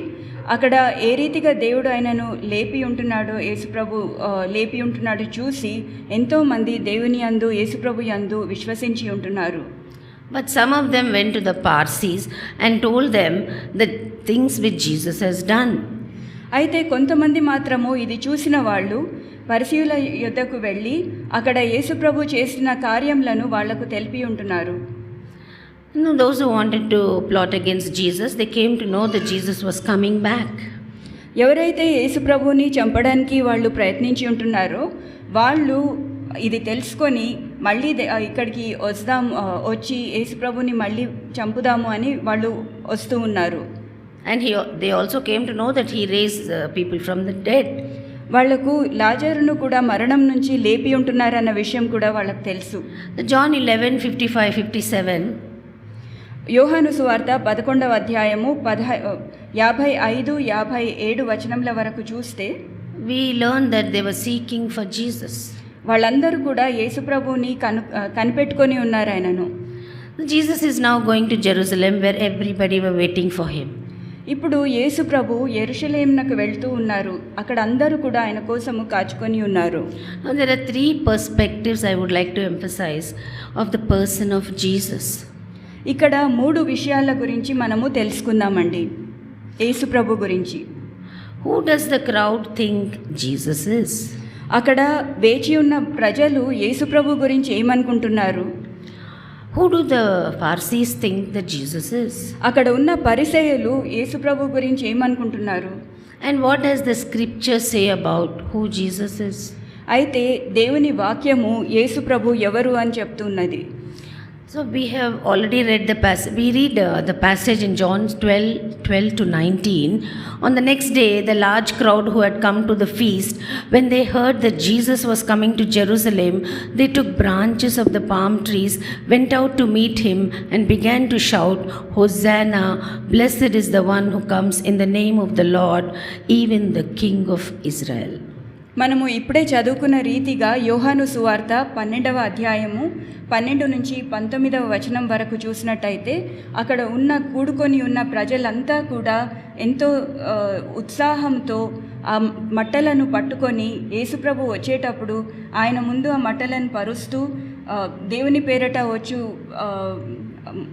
అక్కడ ఏ రీతిగా దేవుడు ఆయనను లేపి ఉంటున్నాడో యేసుప్రభు లేపి ఉంటున్నాడు చూసి ఎంతోమంది దేవుని యందు యేసుప్రభు యందు విశ్వసించి ఉంటున్నారు. But some of them went to the Parsees and told them the things which Jesus has done. అయితే కొంతమంది మాత్రము ఇది చూసిన వాళ్ళు పరిసయ్యుల యొద్దకు వెళ్ళి అక్కడ యేసుప్రభు చేసిన కార్యములను వాళ్లకు తెలిపి ఉంటున్నారు. No, those who wanted to plot against Jesus, they came to know that Jesus was coming back. ఎవరైతే యేసుప్రభుని చంపడానికి వాళ్ళు ప్రయత్నించి ఉంటున్నారో వాళ్ళు ఇది తెలుసుకొని మళ్ళీ ఇక్కడికి వచ్చి యేసుప్రభుని మళ్ళీ చంపుదాము అని వాళ్ళు వస్తూ ఉన్నారు. And they also came to know that he raised people from the dead. వాళ్లకు లాజరును కూడా మరణం నుంచి లేపి ఉంటున్నారన్న విషయం కూడా వాళ్ళకు తెలుసు. John 11:55-57. యోహాను సువార్త 11వ అధ్యాయము 55-57 వచనముల వరకు చూస్తే we learn that they were seeking for Jesus. వాళ్ళందరూ కూడా యేసుప్రభుని కనిపెట్టుకొని ఉన్నారు ఆయనను. Jesus is now going to Jerusalem where everybody were waiting for him. ఇప్పుడు యేసుప్రభు యెరూషలేమునకు వెళ్తూ ఉన్నారు. అక్కడ అందరూ కూడా ఆయన కోసము కాచుకొని ఉన్నారు. Now there are 3 perspectives I would like to emphasize of the person of Jesus. ఇక్కడ 3 విషయాల గురించి మనము తెలుసుకుందామండి యేసుప్రభు గురించి. Who does the crowd think Jesus is? అక్కడ వేచి ఉన్న ప్రజలు యేసుప్రభు గురించి ఏమనుకుంటున్నారు? Who do the Pharisees think that Jesus is? అక్కడ ఉన్న పరిసయ్యులు యేసుప్రభు గురించి ఏమనుకుంటున్నారు? And what does the scripture say about who Jesus is? అయితే దేవుని వాక్యము యేసుప్రభు ఎవరు అని చెప్తున్నది. So we have already read the passage. We read the passage in John 12 to 19. On the next day, the large crowd who had come to the feast, when they heard that Jesus was coming to Jerusalem, they took branches of the palm trees, went out to meet him, and began to shout, "Hosanna! Blessed is the one who comes in the name of the Lord, even the King of Israel." మనము ఇప్పుడే చదువుకున్న రీతిగా యోహాను సువార్త 12వ అధ్యాయము 12 నుంచి 19వ వచనం వరకు చూసినట్టయితే అక్కడ కూడుకొని ఉన్న ప్రజలంతా కూడా ఎంతో ఉత్సాహంతో ఆ మట్టలను పట్టుకొని యేసుప్రభు వచ్చేటప్పుడు ఆయన ముందు ఆ మట్టలను పరుస్తూ దేవుని పేరట వచ్చు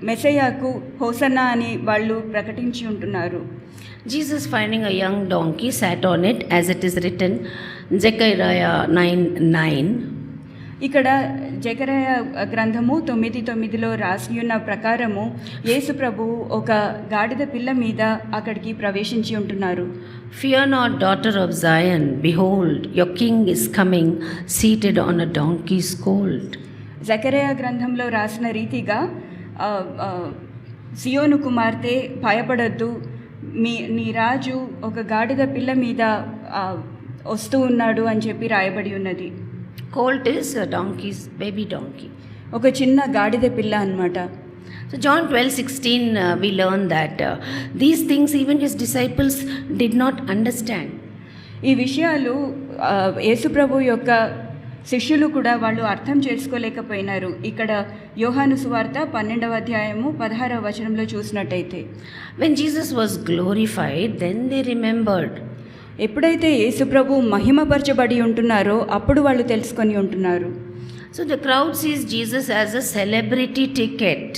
మెస్సయ్యాకు హోసన్నా అని వాళ్ళు ప్రకటించి ఉంటున్నారు. Jesus, finding a young donkey, sat on it, as it is written, Zechariah 9:9. ఇక్కడ జెకరయ గ్రంథము 9:9లో రాసి ఉన్న ప్రకారము యేసు ప్రభు ఒక గాడిద పిల్ల మీద అక్కడికి ప్రవేశించి ఉంటున్నారు. Fear not, daughter of Zion, behold, your king is coming, seated on a donkey's colt. జెకరయ గ్రంథంలో రాసిన రీతిగా సియోను కుమార్తె భయపడొద్దు, నీ రాజు ఒక గాడిద పిల్ల మీద వస్తూ ఉన్నాడు అని చెప్పి రాయబడి ఉన్నది. Colt is a donkey's baby donkey. ఒక చిన్న గాడిద పిల్ల అన్నమాట. So John 12:16 we learn that these things even his disciples did not understand. ఈ విషయాలు యేసుప్రభు యొక్క శిష్యులు కూడా వాళ్ళు అర్థం చేసుకోలేకపోయినారు. ఇక్కడ యోహాను సువార్త 12వ అధ్యాయము 16వ వచనంలో చూసినట్టయితే When Jesus was glorified, then they remembered. ఎప్పుడైతే యేసుప్రభు మహిమపరచబడి ఉంటున్నారో అప్పుడు వాళ్ళు తెలుసుకొని ఉంటున్నారు. So the crowd sees Jesus as a celebrity ticket.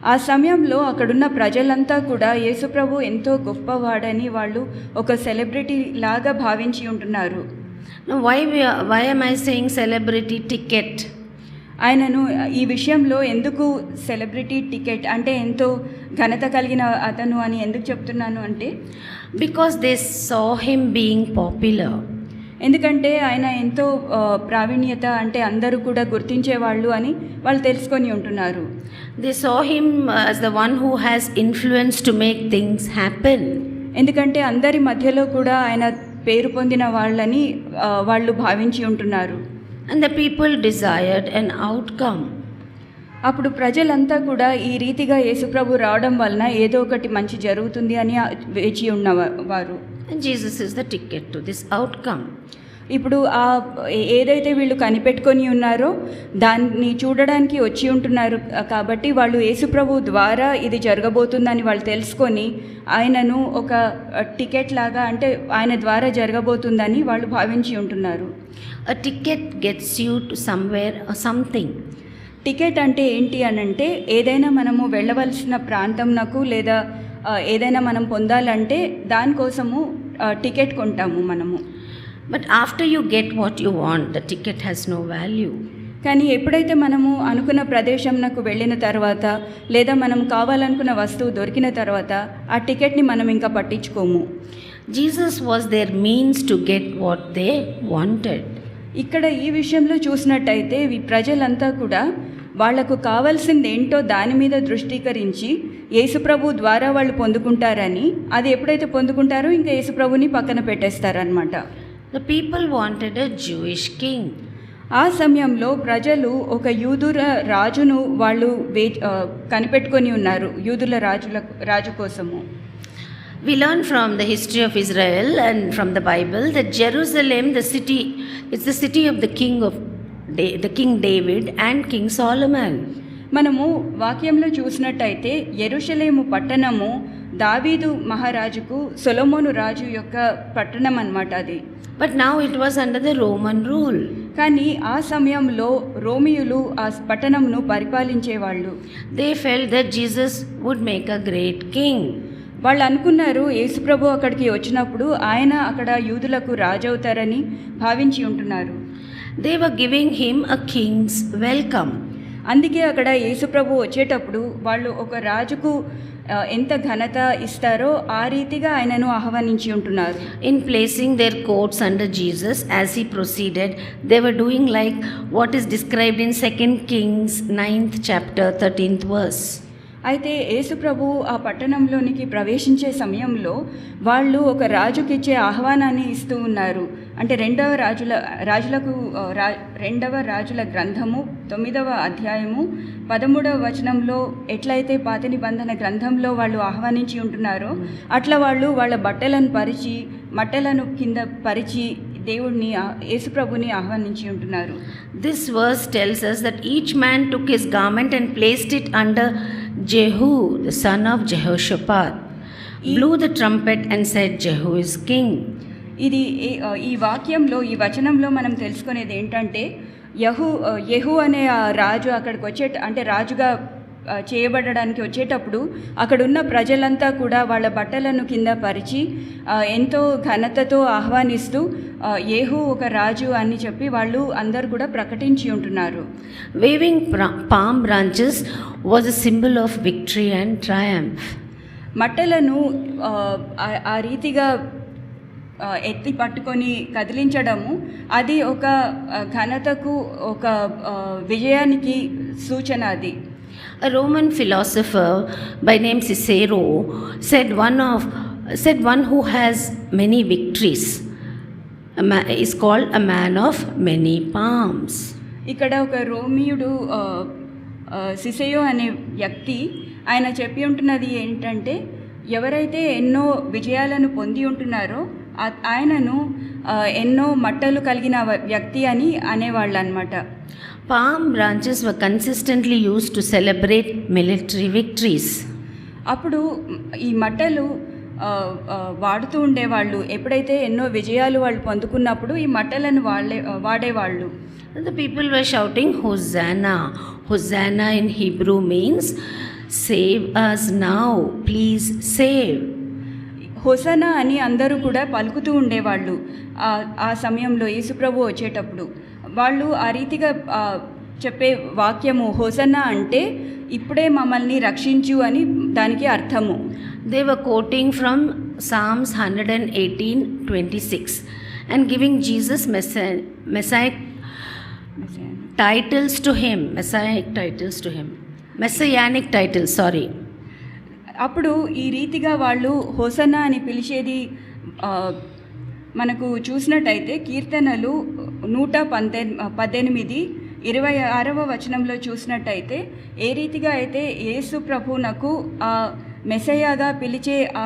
ఆ సమయంలో అక్కడున్న ప్రజలంతా కూడా యేసుప్రభు ఎంతో గొప్పవాడని వాళ్ళు ఒక సెలబ్రిటీ లాగా భావించి ఉంటున్నారు. Now, why am I saying celebrity ticket? ఆయనను ఈ విషయంలో ఎందుకు సెలబ్రిటీ టికెట్ అంటే ఎంతో ఘనత కలిగిన అతను అని ఎందుకు చెప్తున్నాను అంటే, Because they saw him being popular. ఎందుకంటే ఆయన ఎంతో ప్రావీణ్యత అంటే అందరూ కూడా గుర్తించేవాళ్ళు అని వాళ్ళు తెలుసుకొని ఉంటున్నారు. They saw him as the one who has influence to make things happen. ఎందుకంటే అందరి మధ్యలో కూడా ఆయన పేరు పొందిన వాళ్ళని వాళ్ళు భావించి ఉంటున్నారు. And the people desired an outcome. అప్పుడు ప్రజలంతా కూడా ఈ రీతిగా యేసుప్రభు రావడం వలన ఏదో ఒకటి మంచి జరుగుతుంది అని వేచి ఉన్నవారు. And Jesus is the ticket to this outcome. ఇప్పుడు ఏదైతే వీళ్ళు కనిపెట్టుకొని ఉన్నారో దాన్ని చూడడానికి వచ్చి ఉంటున్నారు కాబట్టి వాళ్ళు యేసుప్రభు ద్వారా ఇది జరగబోతుందని వాళ్ళు తెలుసుకొని ఆయనను ఒక టికెట్ లాగా అంటే ఆయన ద్వారా జరగబోతుందని వాళ్ళు భావించి ఉంటున్నారు. A ticket gets you to somewhere or something. Ticket అంటే ఏంటి అనంటే ఏదైనా మనము వెళ్ళవలసిన ప్రాంతంనకు లేదా ఏదైనా మనం పొందాలంటే దానికోసము టికెట్ కొంటాము మనము. But after you get what you want, the ticket has no value. కానీ ఎప్పుడైతే మనము అనుకున్న ప్రదేశంనకు వెళ్ళిన తర్వాత లేదా మనం కావాలనుకున్న వస్తువు దొరికిన తర్వాత ఆ టికెట్ని మనం ఇంకా పట్టించుకోము. Jesus was their means to get what they wanted. ఇక్కడ ఈ విషయంలో చూసినట్టయితే ఈ ప్రజలంతా కూడా వాళ్లకు కావాల్సింది ఏంటో దాని మీద దృష్టీకరించి యేసుప్రభు ద్వారా వాళ్ళు పొందుకుంటారని, అది ఎప్పుడైతే పొందుకుంటారో ఇంకా యేసుప్రభుని పక్కన పెట్టేస్తారనమాట. The people wanted a Jewish king. ఆ సమయంలో ప్రజలు ఒక యూదుల రాజును వాళ్ళు కనిపెట్టుకొని ఉన్నారు, యూదుల రాజు కోసము. We learn from the history of Israel and from the Bible that Jerusalem, the city, is the city of the King David and King Solomon. మనము వాక్యంలో చూసినట్టయితే యెరూషలేము పట్టణము దావీదు మహారాజుకు సొలొమోను రాజు యొక్క పట్టణం అన్నమాట అది. But now it was under the Roman rule. కానీ ఆ సమయంలో రోమియులు ఆ పట్టణంను పరిపాలించేవాళ్ళు. They felt that Jesus would make a great king. వాళ్ళు అనుకున్నారు యేసుప్రభు అక్కడికి వచ్చినప్పుడు ఆయన అక్కడ యూదులకు రాజు అవుతారని భావించి ఉంటున్నారు. They were giving him a king's welcome. అందుకే అక్కడ యేసుప్రభు వచ్చేటప్పుడు వాళ్ళు ఒక రాజుకు ఎంత ఘనత ఇస్తారో ఆ రీతిగా ఆయనను ఆహ్వానించి ఉంటున్నారు. In placing their coats under Jesus as he proceeded, they were doing like what is described in 2 Kings 9th chapter 13th verse. అయితే యేసుప్రభు ఆ పట్టణంలోనికి ప్రవేశించే సమయంలో వాళ్ళు ఒక రాజుకిచ్చే ఆహ్వానాన్ని ఇస్తూ ఉన్నారు. అంటే రెండవ రాజుల గ్రంథము 9వ అధ్యాయము 13వ వచనంలో ఎట్లయితే పాత నిబంధన గ్రంథంలో వాళ్ళు ఆహ్వానించి ఉంటున్నారో అట్లా వాళ్ళు వాళ్ళ మట్టలను కింద పరిచి దేవుడిని యేసుప్రభుని ఆహ్వానించి ఉంటున్నారు. This verse tells us that each man took his garment and placed it under Jehu, the son of Jehoshaphat, blew the trumpet and said, Jehu is king. ఇది ఈ వాక్యంలో ఈ వచనంలో మనం తెలుసుకునేది ఏంటంటే యెహూ అనే ఆ రాజు అక్కడికి అంటే రాజుగా చేయబడడానికి వచ్చేటప్పుడు అక్కడున్న ప్రజలంతా కూడా వాళ్ళ బట్టలను కింద పరిచి ఎంతో ఘనతతో ఆహ్వానిస్తూ యెహూ ఒక రాజు అని చెప్పి వాళ్ళు అందరు కూడా ప్రకటించి ఉంటున్నారు. Waving palm branches was a symbol of victory and triumph. మట్టలను ఆ రీతిగా ఎత్తి పట్టుకొని కదిలించడము అది ఒక ఘనతకు ఒక విజయానికి సూచన. అది A Roman philosopher by name Cicero said one who has many victories is called a man of many palms. ఇక్కడ ఒక రోమియుడు సిసెయో అనే వ్యక్తి ఆయన చెప్పి ఉంటున్నది ఏంటంటే ఎవరైతే ఎన్నో విజయాలను పొంది ఉంటున్నారో ఆయనను ఎన్నో మట్టలు కలిగిన వ్యక్తి అని అనేవాళ్ళు అన్నమాట. Palm branches were consistently used to celebrate military victories. అప్పుడు ఈ మట్టలు వాడుతూ ఉండేవాళ్ళు. ఎప్పుడైతే ఎన్నో విజయాలు వాళ్ళు పొందుకున్నప్పుడు ఈ మట్టలను వాడేవాళ్ళు. The people were shouting Hosanna. Hosanna in Hebrew means Save us now, please save. Hosanna అని అందరూ కూడా పలుకుతూ ఉండేవాళ్ళు. ఆ సమయంలో యేసుప్రభు వచ్చేటప్పుడు వాళ్ళు ఆ రీతిగా చెప్పే వాక్యము హోసన్నా అంటే ఇప్పుడే మమ్మల్ని రక్షించు అని దానికి అర్థము. They were quoting from Psalms 118:26 and giving Jesus messianic titles to him. Messianic titles, sorry. అప్పుడు ఈ రీతిగా వాళ్ళు హోసన్నా అని పిలిచేది మనకు చూసినట్టయితే కీర్తనలు 118:26వ వచనంలో చూసినట్టయితే ఏ రీతిగా అయితే యేసు ప్రభువునకు ఆ మెస్సయ్యగా పిలిచే ఆ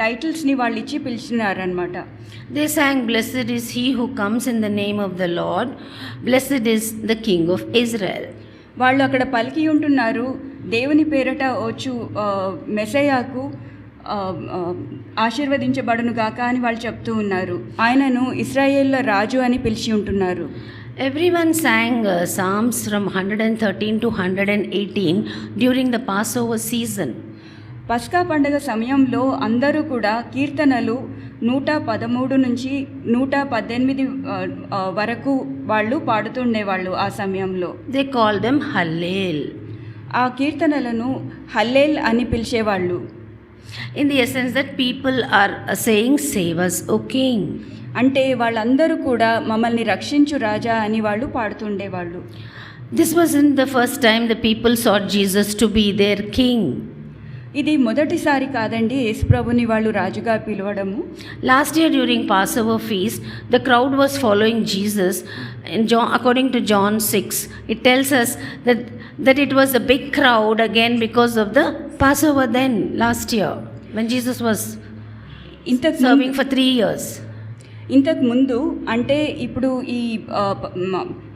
టైటిల్స్ని వాళ్ళు ఇచ్చి పిలిచినారనమాట. They sang, "Blessed is he who comes in the name of the Lord, blessed is the King of Israel." వాళ్ళు అక్కడ పలికి ఉంటున్నారు, దేవుని పేరట వచ్చు మెస్సయ్యకు ఆశీర్వదించబడును గాక అని వాళ్ళు చెప్తూ ఉన్నారు. ఆయనను ఇశ్రాయేళ్ల రాజు అని పిలిచి ఉంటున్నారు. Everyone sang psalms from 113 to 118 during the Passover season. పస్కా పండుగ సమయంలో అందరూ కూడా కీర్తనలు 113 నుంచి 118 వరకు వాళ్ళు పాడుతుండేవాళ్ళు ఆ సమయంలో. They called them Hallel. ఆ కీర్తనలను హల్లేల్ అని పిలిచేవాళ్ళు. In the essence that people are saying, "Save us, O King." అంటే వాళ్ళందరూ కూడా మమ్మల్ని రక్షించు రాజా అని వాళ్ళు పాడుతుండేవాళ్ళు. This wasn't the first time the people sought Jesus to be their king. ఇది మొదటిసారి కాదండి యేసుప్రభుని వాళ్ళు రాజుగా పిలవడము. Last year during Passover feast, the crowd was following Jesus. According to John 6, it tells us that it was a big crowd again because of the Passover then last year when Jesus was serving for 3 years. ఇంతకు ముందు అంటే ఇప్పుడు ఈ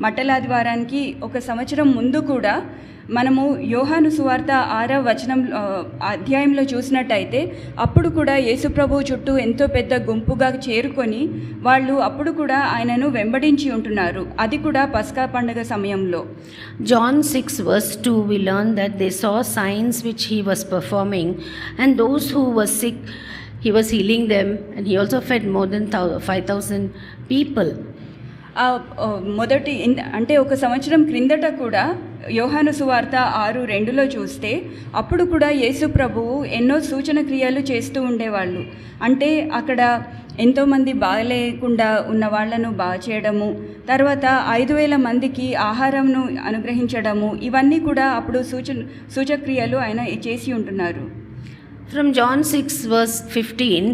మట్టలాదివారానికి ఒక సంవత్సరం ముందు కూడా మనము యోహాను సువార్త 6వ అధ్యాయంలో చూసినట్టయితే అప్పుడు కూడా యేసుప్రభు చుట్టూ ఎంతో పెద్ద గుంపుగా చేరుకొని వాళ్ళు అప్పుడు కూడా ఆయనను వెంబడించి ఉంటున్నారు. అది కూడా పస్కా పండుగ సమయంలో. John 6:2 we learn that they saw signs which he was performing, and those who were sick he was healing them, and he also fed more than 5,000 people. మొదటి అంటే ఒక సంవత్సరం క్రిందట కూడా యోహాను సువార్త 6:2లో చూస్తే అప్పుడు కూడా యేసు ప్రభువు ఎన్నో సూచన క్రియలు చేస్తూ ఉండేవాళ్ళు. అంటే అక్కడ ఎంతోమంది బాగలేకుండా ఉన్న వాళ్ళను బాగు చేయడము, తర్వాత 5,000 మందికి ఆహారంను అనుగ్రహించడము, ఇవన్నీ కూడా అప్పుడు సూచక్రియలు ఆయన చేసి ఉంటున్నారు. From John 6:15,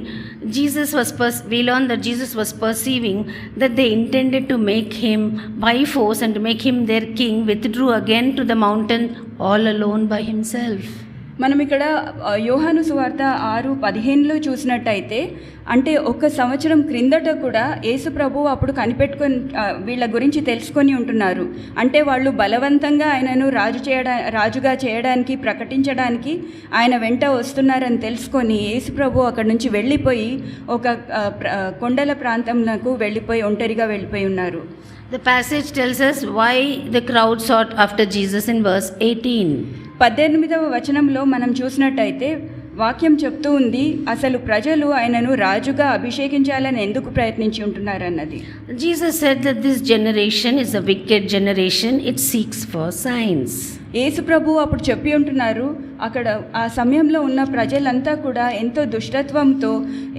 we learn that Jesus was perceiving that they intended to make him by force and to make him their king, withdrew again to the mountain all alone by himself. మనం ఇక్కడ యోహాను సువార్త 6:15లో చూసినట్టయితే అంటే ఒక సంవత్సరం క్రిందట కూడా యేసు ప్రభువు అప్పుడు కనిపెట్టుకొని వీళ్ళ గురించి తెలుసుకొని ఉంటున్నారు. అంటే వాళ్ళు బలవంతంగా ఆయనను రాజుగా చేయడానికి ప్రకటించడానికి ఆయన వెంట వస్తున్నారని తెలుసుకొని యేసు ప్రభువు అక్కడి నుంచి వెళ్ళిపోయి ఒక కొండల ప్రాంతంలో ఒంటరిగా వెళ్ళిపోయి ఉన్నారు. The passage tells us why the crowd sought after Jesus in verse 18. 18వ వచనంలో మనం చూసినట్టయితే వాక్యం చెప్తూ ఉంది అసలు ప్రజలు ఆయనను రాజుగా అభిషేకించాలని ఎందుకు ప్రయత్నించి ఉంటున్నారన్నది. Jesus said that this generation is a wicked generation, it seeks for signs. యేసు ప్రభు అప్పుడు చెప్పి ఉంటున్నారు అక్కడ ఆ సమయంలో ఉన్న ప్రజలంతా కూడా ఎంతో దుష్టత్వంతో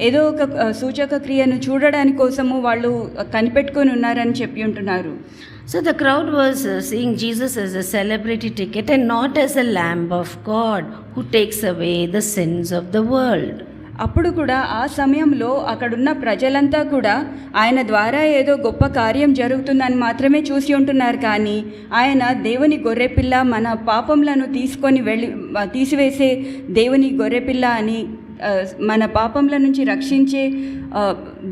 ఏదో ఒక సూచక క్రియను చూడడానికి కోసము వాళ్ళు కనిపెట్టుకొని ఉన్నారని చెప్పి ఉంటున్నారు. So the crowd was seeing Jesus as a celebrity ticket and not as a Lamb of God who takes away the sins of the world. అప్పుడు కూడా ఆ సమయంలో అక్కడున్న ప్రజలంతా కూడా ఆయన ద్వారా ఏదో గొప్ప కార్యం జరుగుతుందని మాత్రమే చూసి ఉంటున్నారు. కానీ ఆయన దేవుని గొర్రెపిల్ల, మన పాపంలను తీసివేసే దేవుని గొర్రెపిల్ల అని, మన పాపంల నుంచి రక్షించే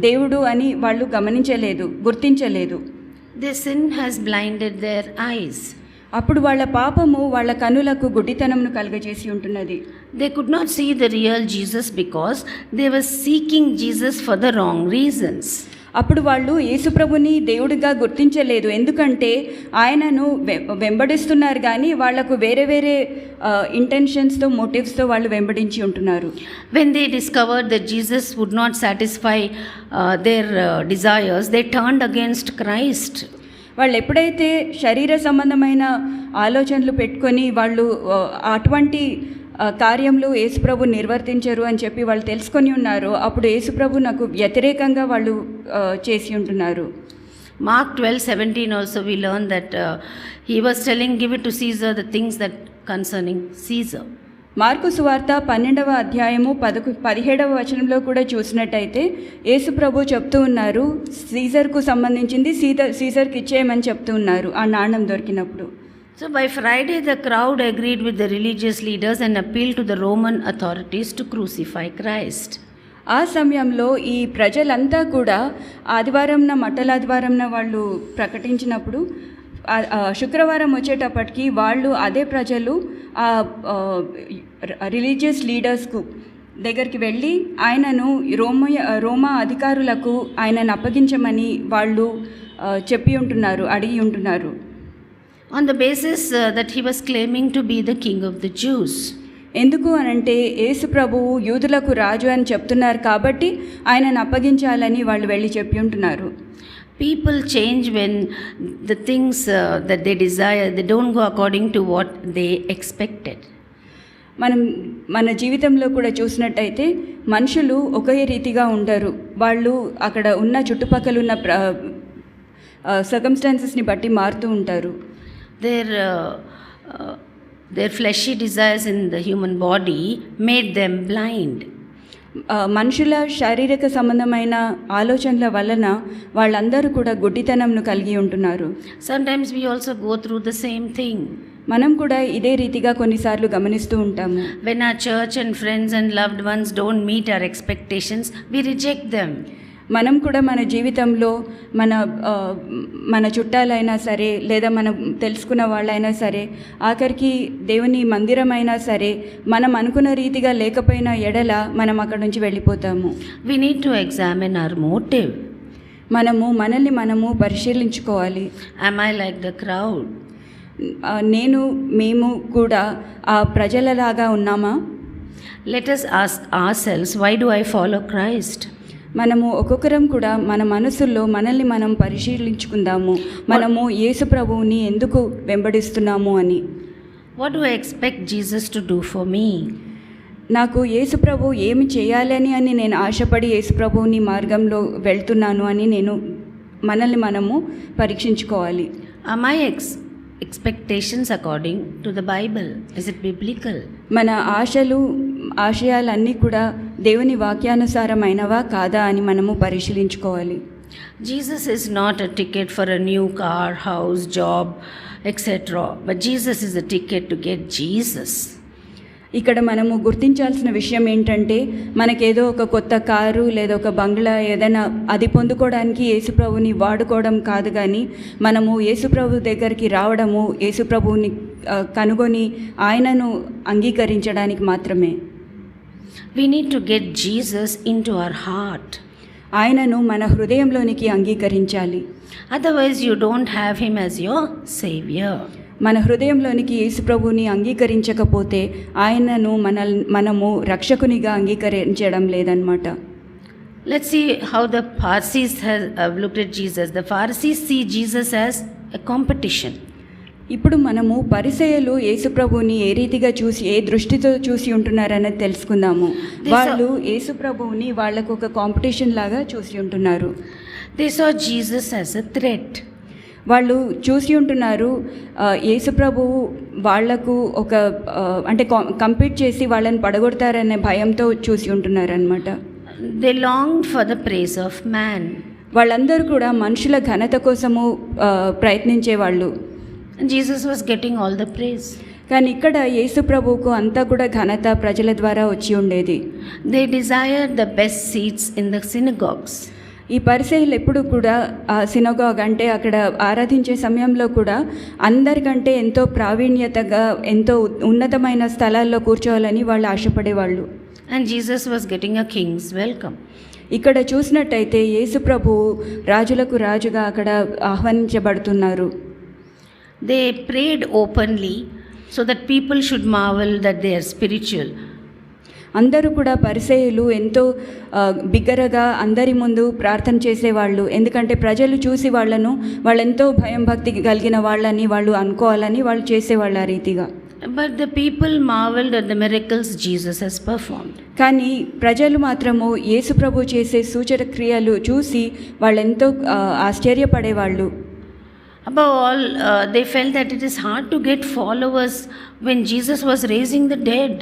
దేవుడు అని వాళ్ళు గుర్తించలేదు. Their sin has blinded their eyes. అప్పుడు వాళ్ళ పాపము వాళ్ళ కనులకు గుడ్డితనంను కలుగజేసి ఉంటున్నది. They could not see the real Jesus because they were seeking Jesus for the wrong reasons. అప్పుడు వాళ్ళు యేసుప్రభుని దేవుడిగా గుర్తించలేదు, ఎందుకంటే ఆయనను వెంబడిస్తున్నారు కానీ వాళ్లకు వేరే వేరే ఇంటెన్షన్స్తో మోటివ్స్తో వాళ్ళు వెంబడించి ఉంటున్నారు. When they discovered that Jesus would not satisfy their desires, they turned against Christ. వాళ్ళు ఎప్పుడైతే శరీర సంబంధమైన ఆలోచనలు పెట్టుకొని వాళ్ళు అటువంటి కార్యంలో యేసుప్రభు నిర్వర్తించరు అని చెప్పి వాళ్ళు తెలుసుకొని ఉన్నారు, అప్పుడు యేసుప్రభు నాకు వ్యతిరేకంగా వాళ్ళు చేసి ఉంటున్నారు. Mark 12:17 also we learn that he was telling, give it to Caesar the things that concerning Caesar. Mark సువార్త 12వ అధ్యాయము 17వ వచనంలో కూడా చూసినట్టయితే యేసుప్రభు చెప్తూ ఉన్నారు, సీజర్కు సంబంధించింది సీజర్కి ఇచ్చేయమని చెప్తూ ఉన్నారు ఆ నాణ్యం దొరికినప్పుడు. So by Friday the crowd agreed with the religious leaders and appealed to the Roman authorities to crucify Christ. ఆ సమయంలో ఈ ప్రజలంతా కూడా మట్టలాదివారంన వాళ్ళు ప్రకటించినప్పుడు శుక్రవారం వచ్చేటప్పటికి వాళ్ళు అదే ప్రజలు ఆ రిలీజియస్ లీడర్స్కు దగ్గరికి వెళ్ళి ఆయనను రోమా అధికారులకు ఆయనను అప్పగించమని వాళ్ళు చెప్పి ఉంటున్నారు, అడిగి ఉంటున్నారు. On the basis that he was claiming to be the king of the Jews. ఎందుకు అనంటే యేసు ప్రభువు యూదులకు రాజు అని చెప్తున్నారు కాబట్టి ఆయనను అప్పగించాలని వాళ్ళు వెళ్ళి చెప్పి ఉంటున్నారు. People change when the things that they desire, they don't go according to what they expected. మన జీవితంలో కూడా చూసినట్టయితే మనుషులు ఒకే రీతిగా ఉండరు, వాళ్ళు అక్కడ ఉన్న చుట్టుపక్కల ఉన్న సర్కమ్స్టాన్సెస్ని బట్టి మారుతూ ఉంటారు. Their fleshy desires in the human body made them blind. మనుషుల శారీరక సంబంధమైన ఆలోచనల వలన వాళ్ళందరూ కూడా గుడ్డితనంను కలిగి ఉంటున్నారు. Sometimes we also go through the same thing. మనం కూడా ఇదే రీతిగా కొన్నిసార్లు గమనిస్తూ ఉంటాము. When our church and friends and loved ones don't meet our expectations, we reject them. మనం కూడా మన జీవితంలో మన చుట్టాలైనా సరే లేదా మనం తెలుసుకున్న వాళ్ళైనా సరే ఆఖరికి దేవుని మందిరమైనా సరే మనం అనుకున్న రీతిగా లేకపోయినా ఎడల మనం అక్కడ నుంచి వెళ్ళిపోతాము. We need to examine our motive. మనల్ని పరిశీలించుకోవాలి. Am I like the crowd? మేము కూడా ఆ ప్రజలలాగా ఉన్నామా? Let us ask ourselves, why do I follow Christ? మనము ఒక్కొక్కరం కూడా మన మనసుల్లో మనల్ని మనం పరిశీలించుకుందాము, మనము యేసు ప్రభువుని ఎందుకు వెంబడిస్తున్నాము అని. What do I expect Jesus to do for me? నాకు యేసు ప్రభు ఏమి చేయాలని అని నేను ఆశపడి యేసు ప్రభువుని మార్గంలో వెళ్తున్నాను అని మనల్ని మనము పరీక్షించుకోవాలి. Are my expectations according to the Bible? Is it biblical? మన ఆశయాలన్నీ కూడా దేవుని వాక్యానుసారమైనవా కాదా అని మనము పరిశీలించుకోవాలి. Jesus is not a ticket for a new car, house, job, etc. But Jesus is a ticket to get Jesus. ఇక్కడ మనము గుర్తించాల్సిన విషయం ఏంటంటే మనకేదో ఒక కొత్త కారు లేదా ఒక బంగ్లా ఏదైనా అది పొందుకోవడానికి యేసుప్రభుని వాడుకోవడం కాదు, కానీ మనము యేసుప్రభు దగ్గరికి రావడము యేసుప్రభుని కనుగొని ఆయనను అంగీకరించడానికి మాత్రమే. We need to get Jesus into our heart. ఆయనను మన హృదయంలోనికి అంగీకరించాలి. Otherwise you don't have him as your savior. మన హృదయంలోనికి యేసు ప్రభువుని అంగీకరించకపోతే ఆయనను మనము రక్షకునిగా అంగీకరించడం లేదన్నమాట. Let's see how the Pharisees have looked at Jesus. The Pharisees see Jesus as a competition. ఇప్పుడు మనము పరిసయ్యులు యేసు ప్రభువుని ఏ రీతిగా చూసి ఏ దృష్టితో చూసి ఉంటున్నారనేది తెలుసుకుందాము. వాళ్ళు యేసు ప్రభువుని వాళ్ళకు ఒక కాంపిటీషన్ లాగా చూసి ఉంటున్నారు. They saw Jesus as a threat. వాళ్ళు చూసి ఉంటున్నారు యేసు ప్రభువు వాళ్లకు ఒక అంటే కంపీట్ చేసి వాళ్ళని పడగొడతారనే భయంతో చూసి ఉంటున్నారు అన్నమాట. They longed for the praise of man. వాళ్ళందరూ కూడా మనుషుల ఘనత కోసము ప్రయత్నించేవాళ్ళు. Jesus was getting all the praise. కానీ ఇక్కడ యేసు ప్రభువుకు అంతా కూడా ఘనత ప్రజల ద్వారా వచ్చి ఉండేది. They desired the best seats in the synagogues. ఈ పరిసయ్యులు ఎప్పుడు కూడా సినగాగ్ అంటే అక్కడ ఆరాధించే సమయంలో కూడా అందరికంటే ఎంతో ప్రావీణ్యతగా ఎంతో ఉన్నతమైన స్థలాల్లో కూర్చోవాలని వాళ్ళు ఆశపడేవాళ్ళు. And Jesus was getting a king's welcome. ఇక్కడ చూసినట్టయితే యేసు ప్రభువు రాజులకు రాజుగా అక్కడ ఆహ్వానించబడుతున్నారు. They prayed openly so that people should marvel that they are spiritual. అందరూ కూడా పరిసయ్యులు ఎంతో బిగ్గరగా అందరి ముందు ప్రార్థన చేసేవాళ్ళు. ఎందుకంటే ప్రజలు చూసి వాళ్ళెంతో భయం భక్తి కలిగిన వాళ్ళని వాళ్ళు అనుకోవాలని వాళ్ళు చేసేవాళ్ళు ఆ రీతిగా. But the people marveled at the miracles Jesus has performed. కానీ ప్రజలు మాత్రము యేసు ప్రభు చేసే సూచక క్రియలు చూసి వాళ్ళెంతో ఆశ్చర్యపడేవాళ్ళు. Above all, they felt that it is hard to get followers when Jesus was raising the dead.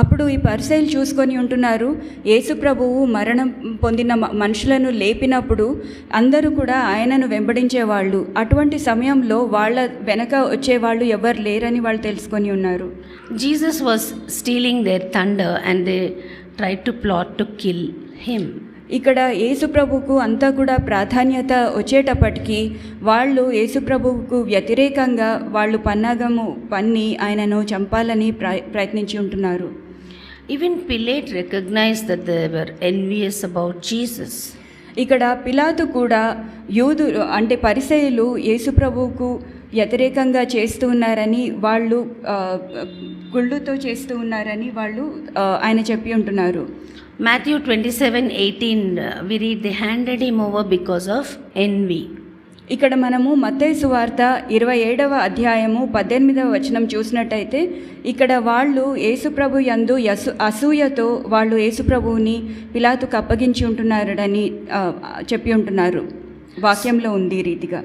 అప్పుడు ఈ పరిసయ్యులు చూసుకొని ఉంటున్నారు, యేసు ప్రభువు మరణం పొందిన మనుషులను లేపినప్పుడు అందరూ కూడా ఆయనను వెంబడించేవాళ్ళు. అటువంటి సమయంలో వాళ్ళ వెనక వచ్చేవాళ్ళు ఎవరు లేరని వాళ్ళు తెలుసుకొని ఉన్నారు. Jesus was stealing their thunder and they tried to plot to kill him. ఇక్కడ యేసు ప్రభువుకు అంతా కూడా ప్రాధాన్యత వచ్చేటప్పటికీ వాళ్ళు యేసు ప్రభువుకు వ్యతిరేకంగా వాళ్ళు పన్నాగము పన్ని ఆయనను చంపాలని ప్రయత్నించి ఉంటున్నారు. Even Pilate recognized that they were envious about Jesus. ఇక్కడ పిలాతు కూడా యూదు అంటే పరిసయ్యులు యేసు ప్రభువుకు వ్యతిరేకంగా చేస్తూ ఉన్నారని వాళ్ళు కుళ్ళుతో చేస్తూ ఉన్నారని వాళ్ళు ఆయన చెప్పి ఉంటున్నారు. Matthew 27:18 we read they handed him over because of envy. ఇక్కడ మనము మత్తయి సువార్త 27వ అధ్యాయము 18వ వచనం చూసినట్టయితే ఇక్కడ వాళ్ళు యేసుప్రభు యందు అసూయతో వాళ్ళు యేసుప్రభువుని పిలాతుకు అప్పగించి ఉంటున్నారని చెప్పి ఉంటున్నారు. వాక్యంలో ఉంది ఈ రీతిగా.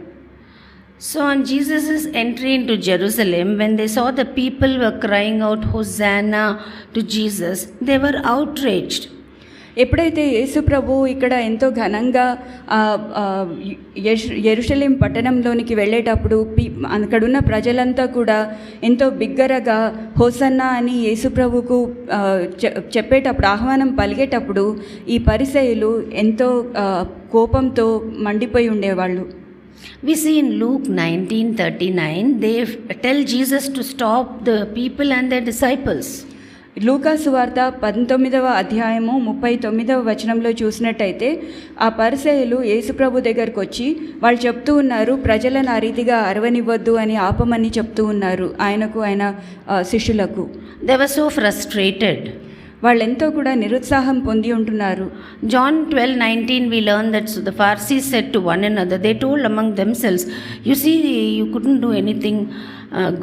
So on Jesus' entry into Jerusalem, when they saw the people were crying out Hosanna to Jesus, they were outraged. ఎప్పుడైతే యేసు ప్రభు ఇక్కడ ఎంతో ఘనంగా యెరూషలేం పట్టణంలోనికి వెళ్ళేటప్పుడు అక్కడున్న ప్రజలంతా కూడా ఎంతో బిగ్గరగా హోసన్నా అని యేసు ప్రభుకు చెప్పేటప్పుడు ఆహ్వానం పలిగేటప్పుడు ఈ పరిసయ్యులు ఎంతో కోపంతో మండిపోయి ఉండేవాళ్ళు. We see in Luke 19:39, they tell Jesus to stop the people and their disciples. లూకా సువార్త 19వ అధ్యాయము 39వ వచనంలో చూసినట్టయితే ఆ పరిసయ్యులు యేసుప్రభు దగ్గరకు వచ్చి వాళ్ళు చెప్తూ ఉన్నారు, ప్రజలను ఆ రీతిగా అరవనివ్వద్దు అని ఆపమని చెప్తూ ఉన్నారు ఆయనకు ఆయన శిష్యులకు. They were so frustrated. వాళ్ళెంతో కూడా నిరుత్సాహం పొంది ఉంటున్నారు. John 12:19 we learn that so the Pharisees said to one another, they told among themselves, you see you couldn't do anything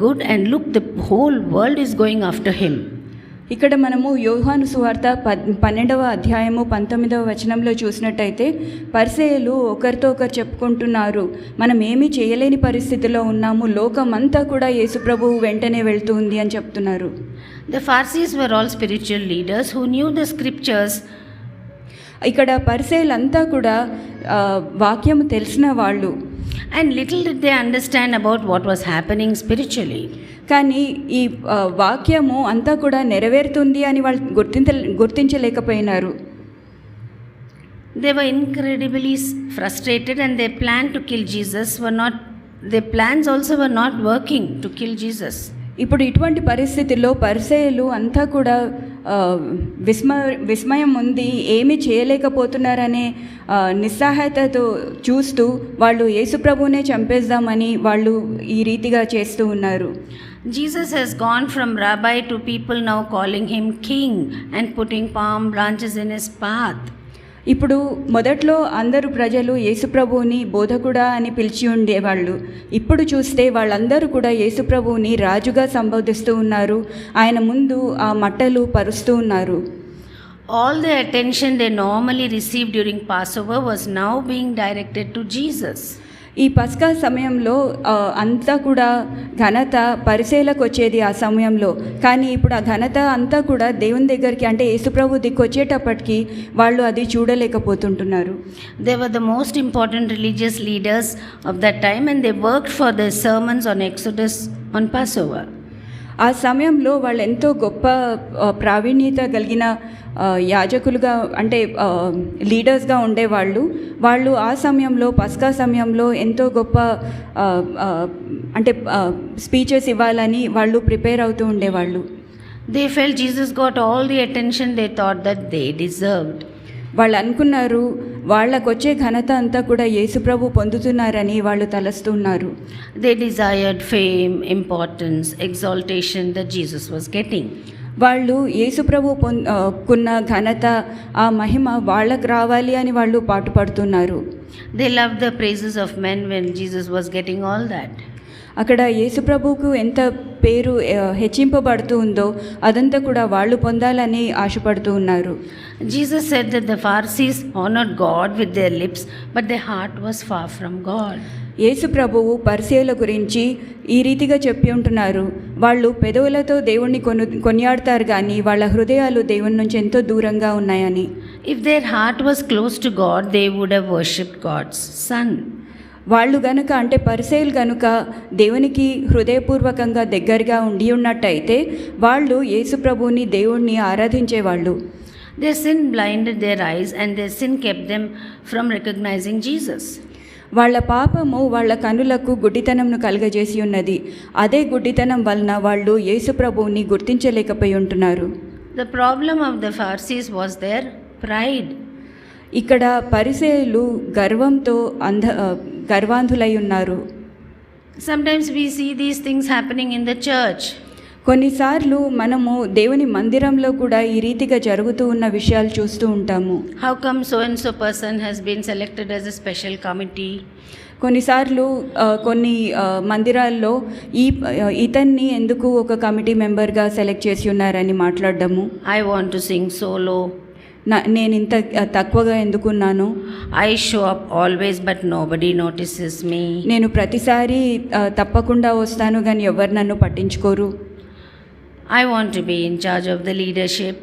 good and look the whole world is going after him. ఇక్కడ మనము యోహాను సువార్త 12వ అధ్యాయము 19వ వచనంలో చూసినట్టయితే పరిసయ్యులు ఒకరితో ఒకరు చెప్పుకుంటున్నారు, మనం ఏమీ చేయలేని పరిస్థితిలో ఉన్నాము, లోకం అంతా కూడా యేసుప్రభువు వెంటనే వెళ్తుంది అని చెప్తున్నారు. The Pharisees were all spiritual leaders who knew the scriptures. ఇక్కడ పరిసయ్యులంతా కూడా వాక్యము తెలిసిన వాళ్ళు. And little did they understand about what was happening spiritually. కానీ ఈ వాక్యము అంతా కూడా నెరవేరుతుంది అని వాళ్ళు గుర్తించలేకపోయినారు. They were incredibly frustrated and their plan to kill Jesus their plans also were not working to kill Jesus. ఇప్పుడు ఇటువంటి పరిస్థితుల్లో పరిసయ్యులు అంతా కూడా విస్మయం ఉంది, ఏమీ చేయలేకపోతున్నారనే నిస్సహాయతతో చూస్తూ వాళ్ళు యేసుప్రభునే చంపేద్దామని వాళ్ళు ఈ రీతిగా చేస్తూ ఉన్నారు. Jesus has gone from rabbi to people now calling him king and putting palm branches in his path. ఇప్పుడు మొదట్లో అందరూ ప్రజలు యేసుప్రభువుని బోధకుడా అని పిలిచి ఉండేవాళ్ళు. ఇప్పుడు చూస్తే వాళ్ళందరూ కూడా యేసుప్రభువుని రాజుగా సంబోధిస్తూ ఉన్నారు, ఆయన ముందు ఆ మట్టలు పరుస్తూ ఉన్నారు. All the attention they normally received during Passover was now being directed to Jesus. ఈ పస్కా సమయంలో అంతా కూడా ఘనత పరిసయ్యులకు వచ్చేది ఆ సమయంలో. కానీ ఇప్పుడు ఆ ఘనత అంతా కూడా దేవుని దగ్గరికి అంటే యేసుప్రభు దిక్కు వచ్చేటప్పటికి వాళ్ళు అది చూడలేకపోతుంటున్నారు. They were the most important religious leaders of that time and they worked for their sermons on Exodus on Passover. ఆ సమయంలో వాళ్ళు ఎంతో గొప్ప ప్రావీణ్యత కలిగిన యాజకులుగా అంటే లీడర్స్గా ఉండేవాళ్ళు. వాళ్ళు ఆ సమయంలో పస్కా సమయంలో ఎంతో గొప్ప అంటే స్పీచెస్ ఇవ్వాలని వాళ్ళు ప్రిపేర్ అవుతూ ఉండేవాళ్ళు. They felt Jesus got all the attention they thought that they deserved. వాళ్ళు అనుకున్నారు వాళ్ళకు వచ్చే ఘనత అంతా కూడా యేసుప్రభు పొందుతున్నారని వాళ్ళు తలస్తున్నారు. They desired fame, importance, exaltation that Jesus was getting. వాళ్ళు యేసుప్రభు కున్న ఘనత, ఆ మహిమ వాళ్ళకు రావాలి అని వాళ్ళు పాటుపడుతున్నారు. They loved the praises of men when Jesus was getting all that. అక్కడ యేసుప్రభుకు ఎంత పేరు హెచ్చింపబడుతూ ఉందో అదంతా కూడా వాళ్ళు పొందాలని ఆశపడుతూ ఉన్నారు. Jesus said that the Pharisees honored God with their lips, but their heart was far from God. యేసు ప్రభువు పరిసయ్యుల గురించి ఈ రీతిగా చెప్పి ఉంటున్నారు, వాళ్ళు పెదవులతో దేవుణ్ణి కొనియాడతారు కానీ వాళ్ళ హృదయాలు దేవుని నుంచి ఎంతో దూరంగా ఉన్నాయని. If their heart was close to God, they would have worshipped God's Son. వాళ్ళు గనుక అంటే పరిసయ్యులు గనుక దేవునికి హృదయపూర్వకంగా దగ్గరగా ఉండి ఉన్నట్టయితే వాళ్ళు యేసు ప్రభువుని దేవుణ్ణి ఆరాధించేవాళ్ళు. Their sin blinded their eyes and their sin kept them from recognizing Jesus. వాళ్ళ పాపము వాళ్ళ కనులకు గుడ్డితనంను కలుగజేసి ఉన్నది. అదే గుడ్డితనం వలన వాళ్ళు యేసు ప్రభువుని గుర్తించలేకపోయి ఉంటున్నారు. The problem of the Pharisees was their pride. ఇక్కడ పరిసయ్యులు గర్వంతో గర్వాంధులై ఉన్నారు. Sometimes we see these things happening in the church. కొన్నిసార్లు మనము దేవుని మందిరంలో కూడా ఈ రీతిగా జరుగుతూ ఉన్న విషయాలు చూస్తూ ఉంటాము. How come so and so person has been selected as a special committee? కొన్నిసార్లు కొన్ని మందిరాల్లో ఇతన్ని ఎందుకు ఒక కమిటీ మెంబర్గా సెలెక్ట్ చేసి ఉన్నారని మాట్లాడడము. I want to sing solo. నేను ఇంత తక్కువగా ఎందుకున్నాను. I show up always but nobody notices me. నేను ప్రతిసారి తప్పకుండా వస్తాను కానీ ఎవరు నన్ను పట్టించుకోరు. I want to be in charge of the leadership.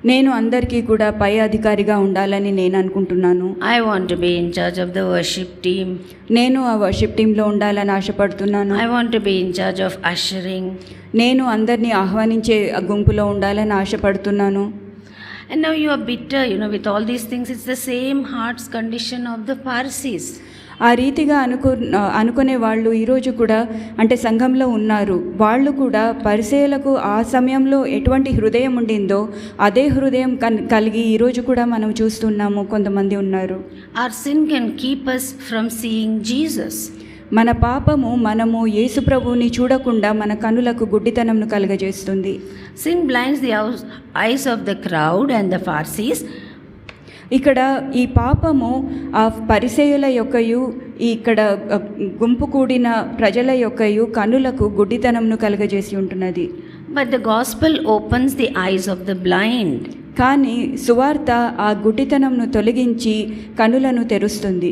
నేను అందరికీ కూడా పై అధికారిగా ఉండాలని నేను అనుకుంటున్నాను. I want to be in charge of the worship team. నేను ఆ వర్షిప్ టీంలో ఉండాలని ఆశపడుతున్నాను. I want to be in charge of ushering. నేను అందరినీ ఆహ్వానించే గుంపులో ఉండాలని ఆశపడుతున్నాను. And now you are bitter, with all these things. It's the same heart's condition of the Pharisees. ఆ రీతిగా అనుకునే వాళ్ళు ఈరోజు కూడా అంటే సంఘంలో ఉన్నారు. వాళ్ళు కూడా పరిసయ్యులకు ఆ సమయంలో ఎటువంటి హృదయం ఉండిందో అదే హృదయం కలిగి ఈరోజు కూడా మనం చూస్తున్నాము. కొంతమంది ఉన్నారు. Our sin can keep us from seeing Jesus. మన పాపము మనము యేసు ప్రభువుని చూడకుండా మన కనులకు గుడ్డితనంను కలుగజేస్తుంది. Sin blinds the eyes of the crowd and the Pharisees. ఇక్కడ ఈ పాపము ఆ పరిసయ్యుల యొక్కయు ఇక్కడ గుంపు కూడిన ప్రజల యొక్కయు కనులకు గుడ్డితనంను కలుగజేసి ఉంటున్నది. But the gospel opens the eyes of the blind. కానీ సువార్త ఆ గుడ్డితనంను తొలగించి కనులను తెరుస్తుంది.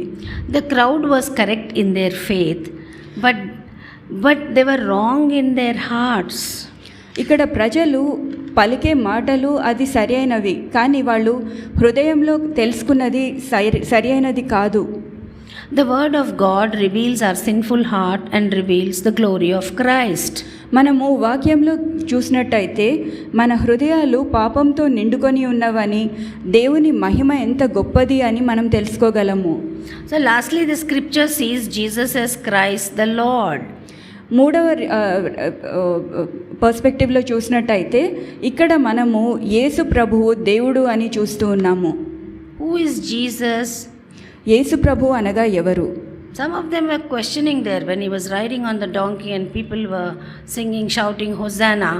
The crowd was correct in their faith, but they were wrong in their hearts. ఇక్కడ ప్రజలు పలికే మాటలు అది సరి అయినవి, కానీ వాళ్ళు హృదయంలో తెలుసుకున్నది సరి అయినది కాదు. The word of God reveals our sinful heart and reveals the glory of Christ. మనము వాక్యంలో చూసినట్టయితే మన హృదయాలు పాపంతో నిండుకొని ఉన్నవని, దేవుని మహిమ ఎంత గొప్పది అని మనం తెలుసుకోగలము. So lastly, the scripture sees Jesus as Christ the Lord. మూడవ పర్స్పెక్టివ్లో చూసినట్టయితే ఇక్కడ మనము యేసు ప్రభువు దేవుడు అని చూస్తూ ఉన్నాము. Who is Jesus? యేసు ప్రభు అనగా ఎవరు? Some of them were questioning there when he was riding on the donkey and people were singing, shouting, Hosanna.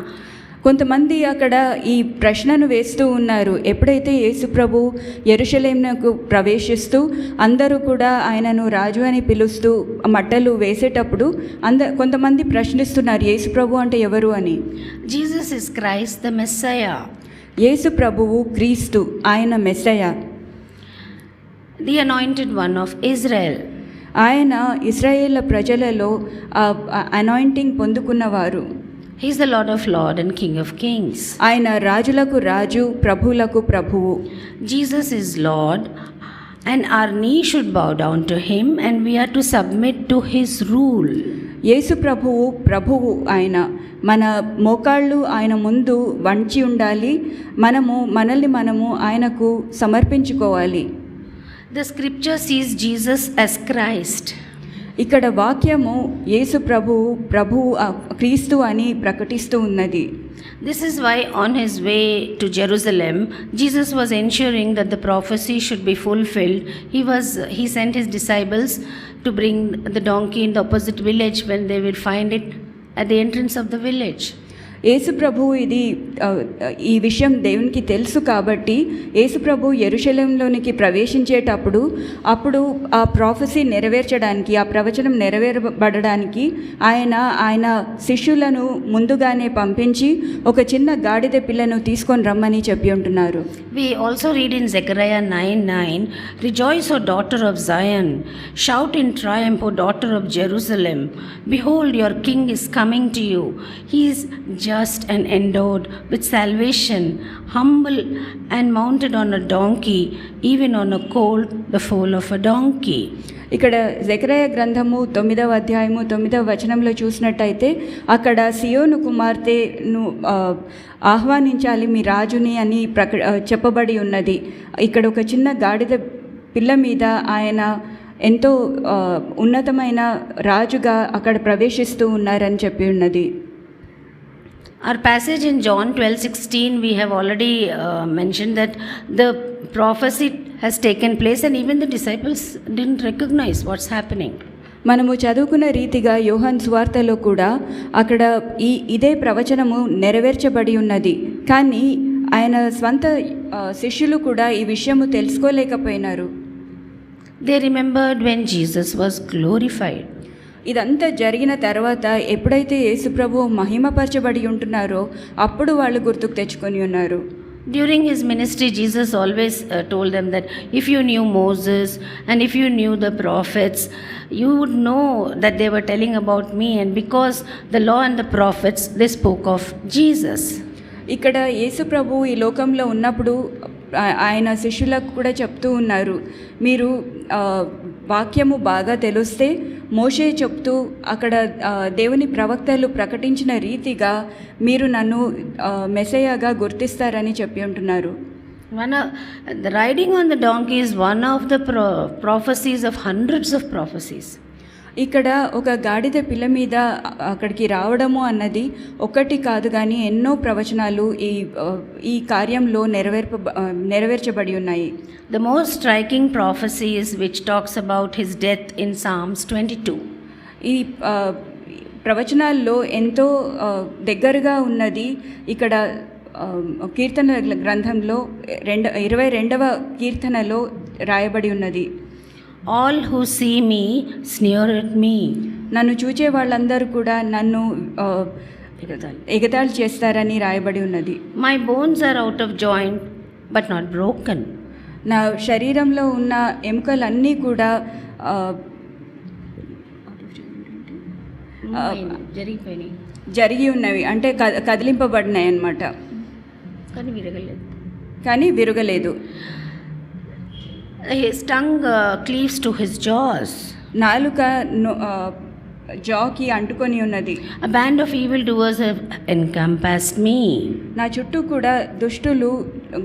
కొంతమంది అక్కడ ఈ ప్రశ్నను వేస్తూ ఉన్నారు. ఎప్పుడైతే యేసు ప్రభు యెరూషలేమునకు ప్రవేశిస్తూ అందరూ కూడా ఆయనను రాజు అని పిలుస్తూ మట్టలు వేసేటప్పుడు కొంతమంది ప్రశ్నిస్తున్నారు, యేసు ప్రభు అంటే ఎవరు అని. Jesus is Christ the Messiah. యేసు ప్రభువు క్రీస్తు, ఆయన Messiah, the anointed one of Israel. ఆయన ఇశ్రాయేలు ప్రజలలో anointing పొందుకున్నవారు. He is the Lord of Lords and King of Kings. ఆయన రాజులకు రాజు, ప్రభువులకు ప్రభువు. Jesus is Lord and our knee should bow down to him and we are to submit to his rule. యేసు ప్రభువు ఆయన, మన మోకాళ్ళు ఆయన ముందు వంచి ఉండాలి. మనల్ని ఆయనకు సమర్పించుకోవాలి. The scripture sees Jesus as Christ. ఇక్కడ వాక్యము యేసు ప్రభువు క్రీస్తు అని ప్రకటిస్తూ ఉన్నది. This is why, on his way to Jerusalem, Jesus was ensuring that the prophecy should be fulfilled. He sent his disciples to bring the donkey in the opposite village when they will find it at the entrance of the village. యేసు ప్రభు ఈ విషయం దేవునికి తెలుసు కాబట్టి యేసు ప్రభు యెరూషలేంలోనికి ప్రవేశించేటప్పుడు ఆ prophecy నెరవేర్చడానికి, ఆ ప్రవచనం నెరవేరబడడానికి ఆయన శిష్యులను ముందుగానే పంపించి ఒక చిన్న గాడిద పిల్లను తీసుకొని రమ్మని చెప్పి ఉంటున్నారు. We also read in Zechariah 9:9, "Rejoice, O daughter of Zion, shout in triumph, O daughter of Jerusalem. Behold, your king is coming to you. He is just and endowed with salvation, humble and mounted on a donkey, even on a colt, the foal of a donkey." ఇక్కడ జెకరయ గ్రంథము 9వ అధ్యాయము 9వ వచనంలో చూసినట్టయితే అక్కడ సియోను కుమార్తెను ఆహ్వానించాలి మీ రాజుని అని చెప్పబడి ఉన్నది. ఇక్కడ ఒక చిన్న గాడిద పిల్ల మీద ఆయన ఎంతో ఉన్నతమైన రాజుగా అక్కడ ప్రవేశిస్తూ ఉన్నారని చెప్పి ఉన్నది. Our passage in John 12:16, we have already mentioned that the prophecy has taken place and even the disciples didn't recognize what's happening. మనము చదువుకున్న రీతిగా యోహాన్ సువార్తలో కూడా అక్కడ ఇదే ప్రవచనము నెరవేర్చబడి ఉన్నది. కానీ ఆయన స్వంత శిష్యులు కూడా ఈ విషయము తెలుసుకోలేకపోయినారు. They remembered when Jesus was glorified. ఇదంతా జరిగిన తర్వాత ఎప్పుడైతే యేసుప్రభు మహిమపరచబడి ఉంటున్నారో అప్పుడు వాళ్ళు గుర్తుకు తెచ్చుకొని ఉన్నారు. During his ministry, Jesus always told them that if you knew Moses and if you knew the prophets, you would know that they were telling about me, and because the law and the prophets, they spoke of Jesus. ఇక్కడ యేసుప్రభు ఈ లోకంలో ఉన్నప్పుడు ఆయన శిష్యులకు కూడా చెప్తూ ఉన్నారు, మీరు వాక్యము బాగా తెలిస్తే మోషే చెప్తూ అక్కడ దేవుని ప్రవక్తలు ప్రకటించిన రీతిగా మీరు నన్ను మెస్సయ్యగా గుర్తిస్తారని చెప్పి ఉంటున్నారు. The riding on the donkey is one of the prophecies of hundreds of prophecies. ఇక్కడ ఒక గాడిద పిల్ల మీద అక్కడికి రావడము అన్నది ఒకటి కాదు కానీ ఎన్నో ప్రవచనాలు ఈ కార్యంలో నెరవేర్చబడి ఉన్నాయి. The most striking prophecy is which talks about his death in Psalms 22. ఈ ప్రవచనాల్లో ఎంతో దగ్గరగా ఉన్నది ఇక్కడ కీర్తన గ్రంథంలో 22వ కీర్తనలో రాయబడి ఉన్నది. All who see me sneer at me. నన్ను చూచే వాళ్ళందరూ కూడా నన్ను ఎగతాళి చేస్తారని రాయబడి ఉన్నది. My bones are out of joint but not broken. నా శరీరంలో ఉన్న ఎముకలన్నీ కూడా జరిగి ఉన్నవి, అంటే కదిలింపబడినాయి అన్నమాట, కానీ విరగలేదు. His tongue cleaves to his jaws. నాలుక జాకి అంటుకొని ఉన్నది. A band of evildoers have encompassed me. నా చుట్టూ కూడా దుష్టులు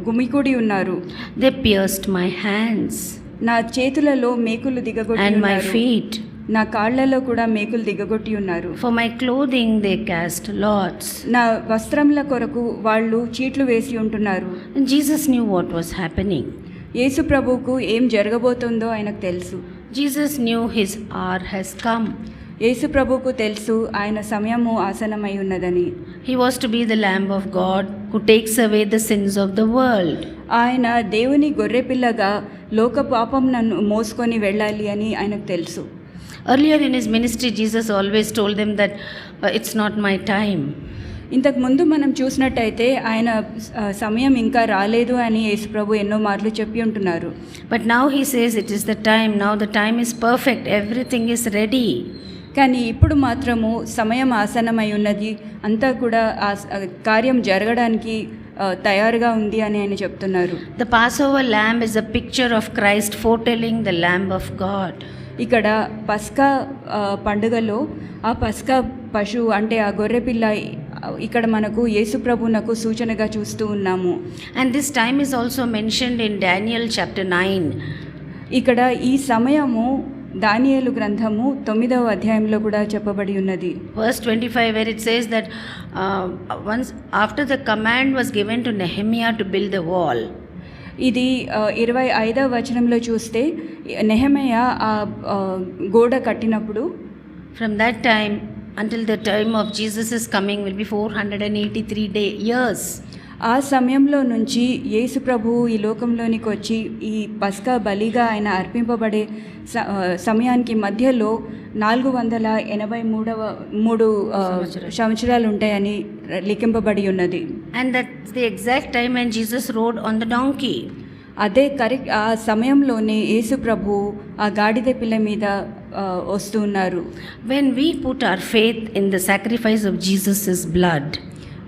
గుమికూడి ఉన్నారు. They pierced my hands. నా చేతులలో మేకులు దిగగొట్టి and ఉన్నారు. my feet. నా కాళ్ళలో కూడా మేకులు దిగగొట్టి ఉన్నారు. For my clothing they cast lots. నా వస్త్రముల కొరకు వాళ్ళు చీట్లు వేసి ఉంటున్నారు. And Jesus knew what was happening. యేసు ప్రభువుకు ఏం జరగబోతుందో ఆయనకు తెలుసు. Jesus knew his hour has come. యేసు ప్రభువుకు తెలుసు ఆయన సమయము ఆసన్నమై ఉన్నదని. He was to be the Lamb of God who takes away the sins of the world. ఆయన దేవుని గొర్రెపిల్లగా లోక పాపంను మోసుకొని వెళ్ళాలి అని ఆయనకు తెలుసు. Earlier in his ministry, Jesus always told them that it's not my time. ఇంతకు ముందు మనం చూసినట్టయితే ఆయన సమయం ఇంకా రాలేదు అని యేసుప్రభు ఎన్నో మార్లు చెప్పి ఉంటున్నారు. But now he says it is the time. Now the time is perfect. Everything is ready. కానీ ఇప్పుడు మాత్రము సమయం ఆసన్నమై ఉన్నది, అంతా కూడా కార్యం జరగడానికి తయారుగా ఉంది అని ఆయన చెప్తున్నారు. The Passover lamb is a picture of Christ foretelling the Lamb of God. ఇక్కడ పస్కా పండుగలో ఆ పస్కా పశువు అంటే ఆ గొర్రెపిల్ల ఇక్కడ మనకు యేసు ప్రభువునకు సూచనగా చూస్తూ ఉన్నాము. And this time is also mentioned in Daniel chapter 9. ఇక్కడ ఈ సమయము దానియేలు గ్రంథము 9వ అధ్యాయంలో కూడా చెప్పబడి ఉన్నది. Verse 25, where it says that once after the command was given to Nehemiah to build the wall, ఇది 25వ వచనంలో చూస్తే నెహెమయా ఆ గోడ కట్టినప్పుడు from that time until the time of Jesus' coming will be 483 years. ఆ సమయంలో నుంచి యేసు ప్రభువు ఈ లోకంలోనికి వచ్చి ఈ పస్కా బలిగా ఆయన అర్పింపబడే సమయానికి మధ్యలో 483 సంవత్సరాలు ఉంటాయని లిఖింపబడి ఉన్నది. And that's the exact time when Jesus rode on the donkey. అదే కరెక్ట్ ఆ సమయంలోనే యేసు ప్రభు ఆ గాడిద పిల్ల మీద వస్తూ ఉన్నారు. When we put our faith in the sacrifice of Jesus' blood,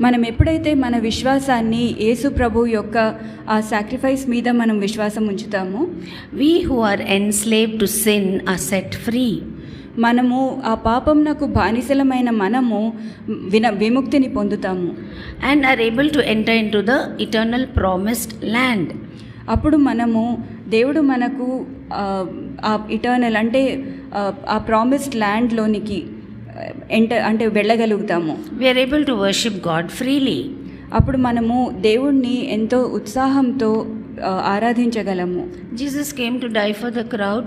మనం ఎప్పుడైతే మన విశ్వాసాన్ని యేసు ప్రభు యొక్క ఆ సాక్రిఫైస్ మీద మనం విశ్వాసం ఉంచుతామో, we who are enslaved to sin are set free. మనము ఆ పాపంనకు బానిసలమైన మనము విముక్తిని పొందుతాము. And are able to enter into the eternal promised land. అప్పుడు మనము దేవుడు మనకు ఆ ఇటర్నల్ అంటే ఆ ప్రామిస్డ్ ల్యాండ్లోనికి అంటే వెళ్ళగలుగుతాము. We are able to worship God freely. అప్పుడు మనము దేవుణ్ణి ఎంతో ఉత్సాహంతో ఆరాధించగలము. Jesus came to die for the crowd.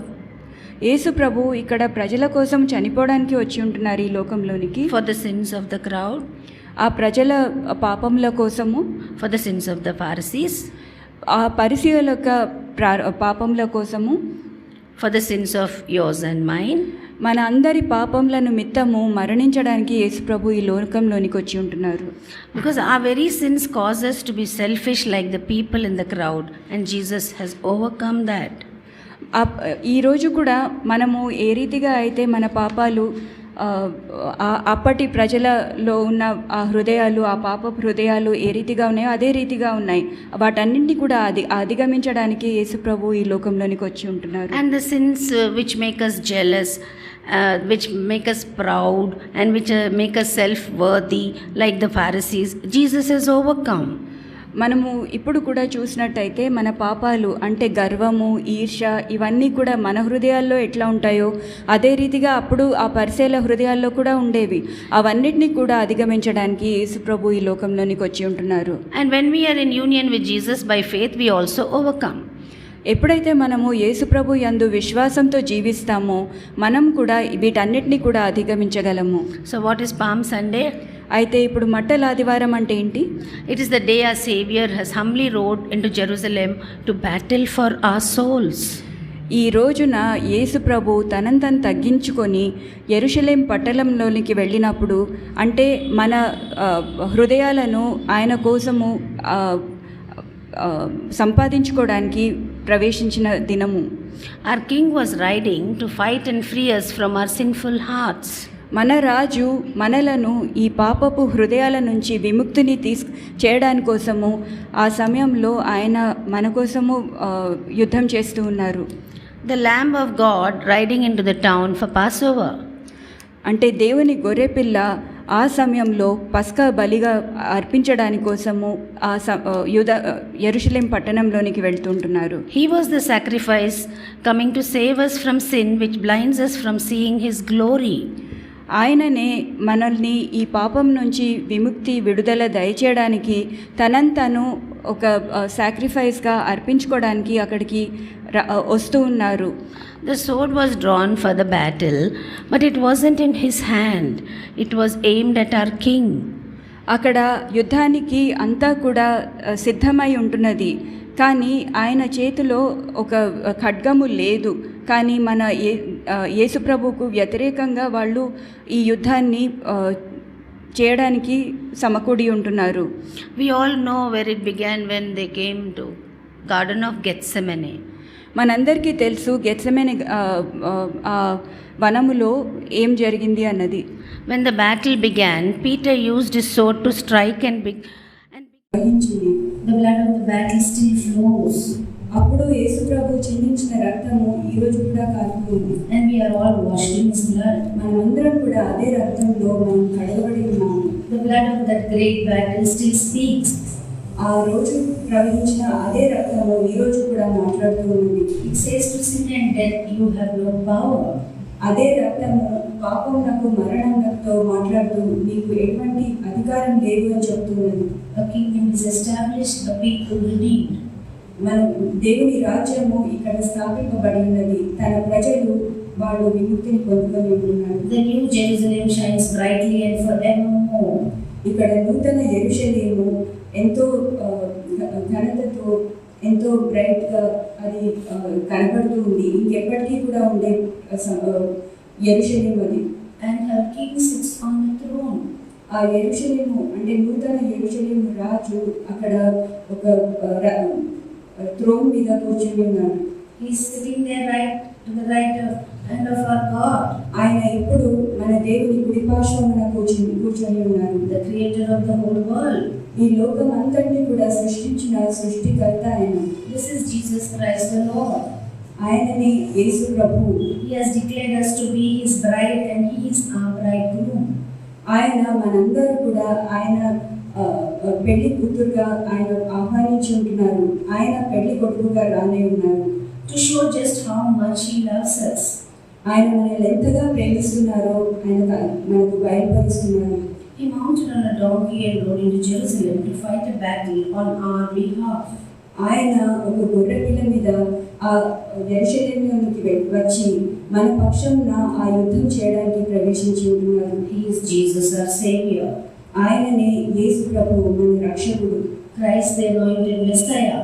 యేసు ప్రభు ఇక్కడ ప్రజల కోసం చనిపోవడానికి వచ్చి ఉంటున్నారు ఈ లోకంలోనికి. For the sins of the crowd. ఆ ప్రజల పాపముల కోసము. For the sins of the Pharisees. ఆ పరిసయ్యుల యొక్క పాపముల కోసము. For the sins of yours and mine. మన అందరి పాపముల నిమిత్తము మరణించడానికి యేసు ప్రభు ఈ లోకంలోనికి వచ్చి ఉంటున్నారు. Because our very sins cause us to be selfish like the people in the crowd, and Jesus has overcome that. ఈరోజు కూడా మనము ఏ రీతిగా అయితే మన పాపాలు అప్పటి ప్రజలలో ఉన్న ఆ హృదయాలు, ఆ పాప హృదయాలు ఏ రీతిగా ఉన్నాయో అదే రీతిగా ఉన్నాయి. వాటన్నింటినీ కూడా అధిగమించడానికి యేసు ప్రభు ఈ లోకంలోనికి వచ్చి ఉంటున్నారు. And the sins which make us jealous, which make us proud, and which make us self-worthy like the Pharisees, Jesus has overcome. మనము ఇప్పుడు కూడా చూసినట్టయితే మన పాపాలు అంటే గర్వము, ఈర్ష్య ఇవన్నీ కూడా మన హృదయాల్లో ఎట్లా ఉంటాయో అదే రీతిగా అప్పుడు ఆ పరిసయ్యుల హృదయాల్లో కూడా ఉండేవి. అవన్నిటినీ కూడా అధిగమించడానికి యేసు ప్రభు ఈ లోకంలోనికి వచ్చి ఉంటున్నారు. And when we are in union with Jesus by faith, we also overcome. ఎప్పుడైతే మనము యేసు ప్రభు యందు విశ్వాసంతో జీవిస్తామో మనం కూడా వీటన్నిటినీ కూడా అధిగమించగలము. So what is Palm Sunday? అయితే ఇప్పుడు మట్టల ఆదివారం అంటే ఏంటి? It is the day our Savior has humbly rode into Jerusalem to battle for our souls. ఈ రోజున యేసు ప్రభు తనంతను తగ్గించుకొని యెరూషలేం పట్టణంలోనికి వెళ్ళినప్పుడు అంటే మన హృదయాలను ఆయన కోసము సంపాదించుకోవడానికి ప్రవేశించిన దినము. Our King was riding to fight and free us from our sinful hearts. మన రాజు మనలను ఈ పాపపు హృదయాల నుంచి విముక్తిని చేయడానికి కోసము ఆ సమయంలో ఆయన మన కోసము యుద్ధం చేస్తూ ఉన్నారు. The Lamb of God riding into the town for Passover. అంటే దేవుని గొర్రెపిల్ల ఆ సమయంలో పస్కా బలిగా అర్పించడానికి కోసము ఆ యెరూషలేం పట్టణంలోనికి వెళ్తుంటున్నారు. He was the sacrifice coming to save us from sin, which blinds us from seeing His glory. ఆయననే మనల్ని ఈ పాపం నుంచి విముక్తి విడుదల దయచేయడానికి తనంతను ఒక సాక్రిఫైస్గా అర్పించుకోవడానికి అక్కడికి వస్తూ ఉన్నారు. The sword was drawn for the battle, but it wasn't in his hand. It was aimed at our king. అక్కడ యుద్ధానికి అంతా కూడా సిద్ధమై ఉంటున్నది, కానీ ఆయన చేతిలో ఒక ఖడ్గము లేదు. కానీ మన యేసుప్రభుకు వ్యతిరేకంగా వాళ్ళు ఈ యుద్ధాన్ని చేయడానికి సమకూడి ఉంటున్నారు. We all know where it began when they came to Garden of Gethsemane. మనందరికీ తెలుసు గెత్సెమనే వనములో ఏం జరిగింది అన్నది. When the battle began, Peter used his sword to strike and the blood of the battle still flows. అప్పుడు యేసుప్రభు చిందించిన రక్తము ఈ రోజు కూడా కారుతుంది. And we are all washed in his blood. మనమందరం కూడా అదే రక్తంలో మనం కడగబడి ఉన్నాము. The blood of that great battle still speaks. ఆ రోజు ప్రవహించిన అదే రక్తము ఈ రోజు కూడా మాట్లాడుతూ ఉంది. It says to sin and death, you have no power. అదే రక్తము పాపమునకు మరణంతో మాట్లాడుతూ నీకు ఎటువంటి అధికారం లేదు అని చెప్తున్నది. A kingdom is established, a people redeemed. మన దేవుని రాజ్యము ఇక్కడ స్థాపింపబడి ఉన్నది. తన ప్రజలు వాళ్ళు విముక్తిని పొందుకొని ఉంటున్నారు. The new Jerusalem shines brightly and forevermore. ఇక్కడ నూతన యెరూషలేము ఎంతో ఘనతతో ఎంతో బ్రైట్గా అది కనబడుతూ ఉంది. ఇంకెప్పటికీ కూడా ఉండే యెరూషలేము అది. And her king sits on the throne. ఆ యెరూషలేము అంటే నూతన యెరూషలేము రాజు అక్కడ ఒక థ్రోన్ మీద కూర్చొని ఉన్నాడు. He is sitting there right to the right hand of our God. ఆయన ఇప్పుడు మన దేవుని కుడిపార్శ్వమున కూర్చొని ఉన్నారు. The creator of the whole world. ఈ లోకం అంతటిని కూడా సృష్టించిన సృష్టికర్త ఆయన. This is Jesus Christ the Lord. ఆయననే యేసు ప్రభువు. He has declared us to be his bride and he is our bridegroom. ఆయన మనందరూ కూడా ఆయన పెళ్లి కూతురుగా ఆయన ఆహ్వానించి ఉంటున్నారు. ఆయన పెళ్లి కొడుకుగా రానే ఉన్నారు. To show just how much he loves us. ఆయన మనల్ని ఎంతగా ప్రేమిస్తున్నారో ఆయన మనకు బయలుపరుస్తున్నారు. He mounted on a donkey and rode into Jerusalem to fight a battle on our behalf. ఆయన ఒక గొర్రె పిల్ల మీద ఆ యెరూషలేములోనికి వచ్చి మన పక్షంన ఆ యుద్ధం చేయడానికి ప్రవేశించి ఉంటున్నారు. He is Jesus our Savior. ఆయననే యేసు ప్రభువు మన రక్షకుడు. Christ the anointed Messiah.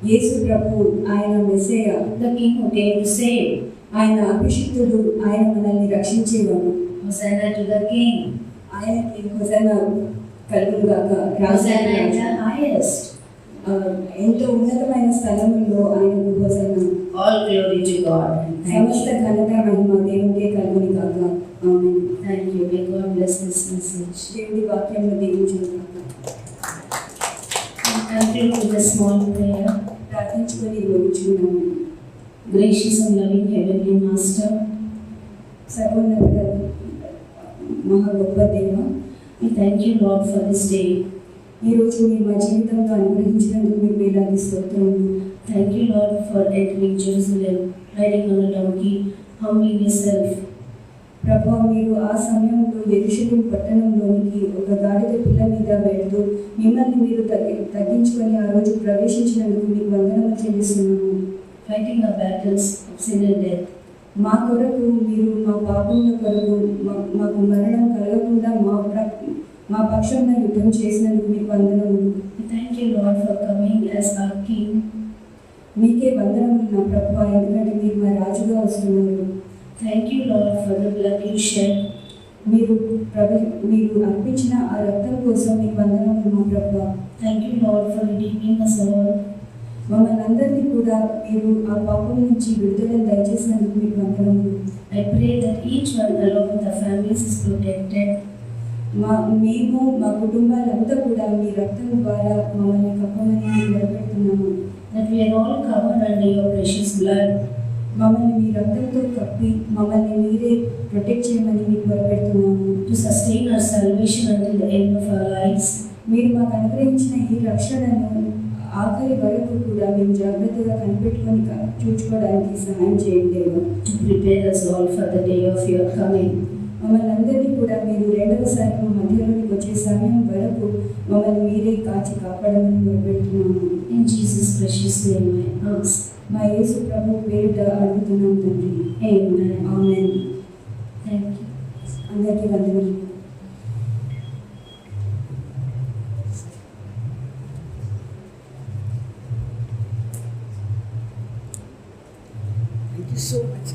యేసు ప్రభువు ఆయన Messiah. The King who came to save. ఆయన అభిషిక్తుడు. ఆయన మనల్ని రక్షించేవాడు. Hosanna to the King. ఆయనకి హోసన్నా కలుగుగాక. Hosanna in the highest. ఎంతో ఉన్నతమైన స్థలముల్లో ఆయనకు హోసన్నా. All glory to God. సమస్త ఘనత మహిమ దేవునికే కలుగును గాక. ఆమేన్. Thank you. May God bless this message. దేవుని వాక్యమును దీవించును గాక. Conclude with a small prayer. ప్రార్థించుకొని ముగించుకున్నాము. Gracious and loving Heavenly Master, సర్వోన్నత మహా గొప్ప దేవ, we thank you, Lord, for this day. ఈరోజు మీరు మా జీవితంలో అనుగ్రహించినందుకు మీకు వేలాది స్తోత్రములు. Thank you, Lord, for entering Jerusalem, riding on a donkey, humbling yourself. ప్రభా, మీరు ఆ సమయంలో యెరూషలేము పట్టణంలోనికి ఒక గాడిద పిల్ల మీద వెళ్తూ మిమ్మల్ని మీరు తగ్గించుకొని ఆ రోజు ప్రవేశించినందుకు మీకు వందనములు చెల్లిస్తున్నాము. Fighting our battles of sin and death. మా కొరకు మీరు మా పాపముల కొరకు మాకు మరణం కలగకుండా మా పక్షంగా యుద్ధం చేసినందుకు మీకు వందనములు. We thank you, Lord, for coming as our King. మీకే వందనములు నా ప్రభువా, ఎందుకంటే మీరు మా రాజుగా వస్తున్నారు. Thank you, Lord, for the blood you shed. మీరు అర్పించిన ఆ రక్తం కోసం మీకు వందనములు మా ప్రభువా. Thank you, Lord, for redeeming us all. మమ్మల్ని అందరినీ కూడా మీరు ఆ పాపం నుంచి విడుదలను దయచేసినందుకు మీకు వందనములు. I pray that each one along with the families is protected. మేము మా కుటుంబాలంతా కూడా మీ రక్తం ద్వారా మమ్మల్ని కప్పమని మొదలుపెడుతున్నాము. That we are all covered under your precious blood. మమ్మల్ని మీ రక్తంతో కప్పి మమ్మల్ని మీరే ప్రొటెక్ట్ చేయమని మీకు మొదలుపెడుతున్నాము. To sustain our salvation until the end of our lives. మీరు మాకు అనుగ్రహించిన ఈ రక్షణను ఆఖరి వరకు కూడా మేము జాగ్రత్తగా కనిపెట్టుకొని చూసుకోవడానికి సహాయం చేయండి. To prepare us all for the day of your coming. మమ్మల్ని అందరినీ కూడా మీరు రెండవసారి మా మధ్యలోకి వచ్చే సమయం వరకు మమ్మల్ని మీరే కాచి కాపాడమని మొదలుపెడుతున్నాము. In Jesus' precious name I ask. మా యేసు ప్రభు పేరిట అడుగుతున్నాం తండ్రి. Amen. ఆమేన్. Thank you. అందరికీ వందనాలు. Thank you so much.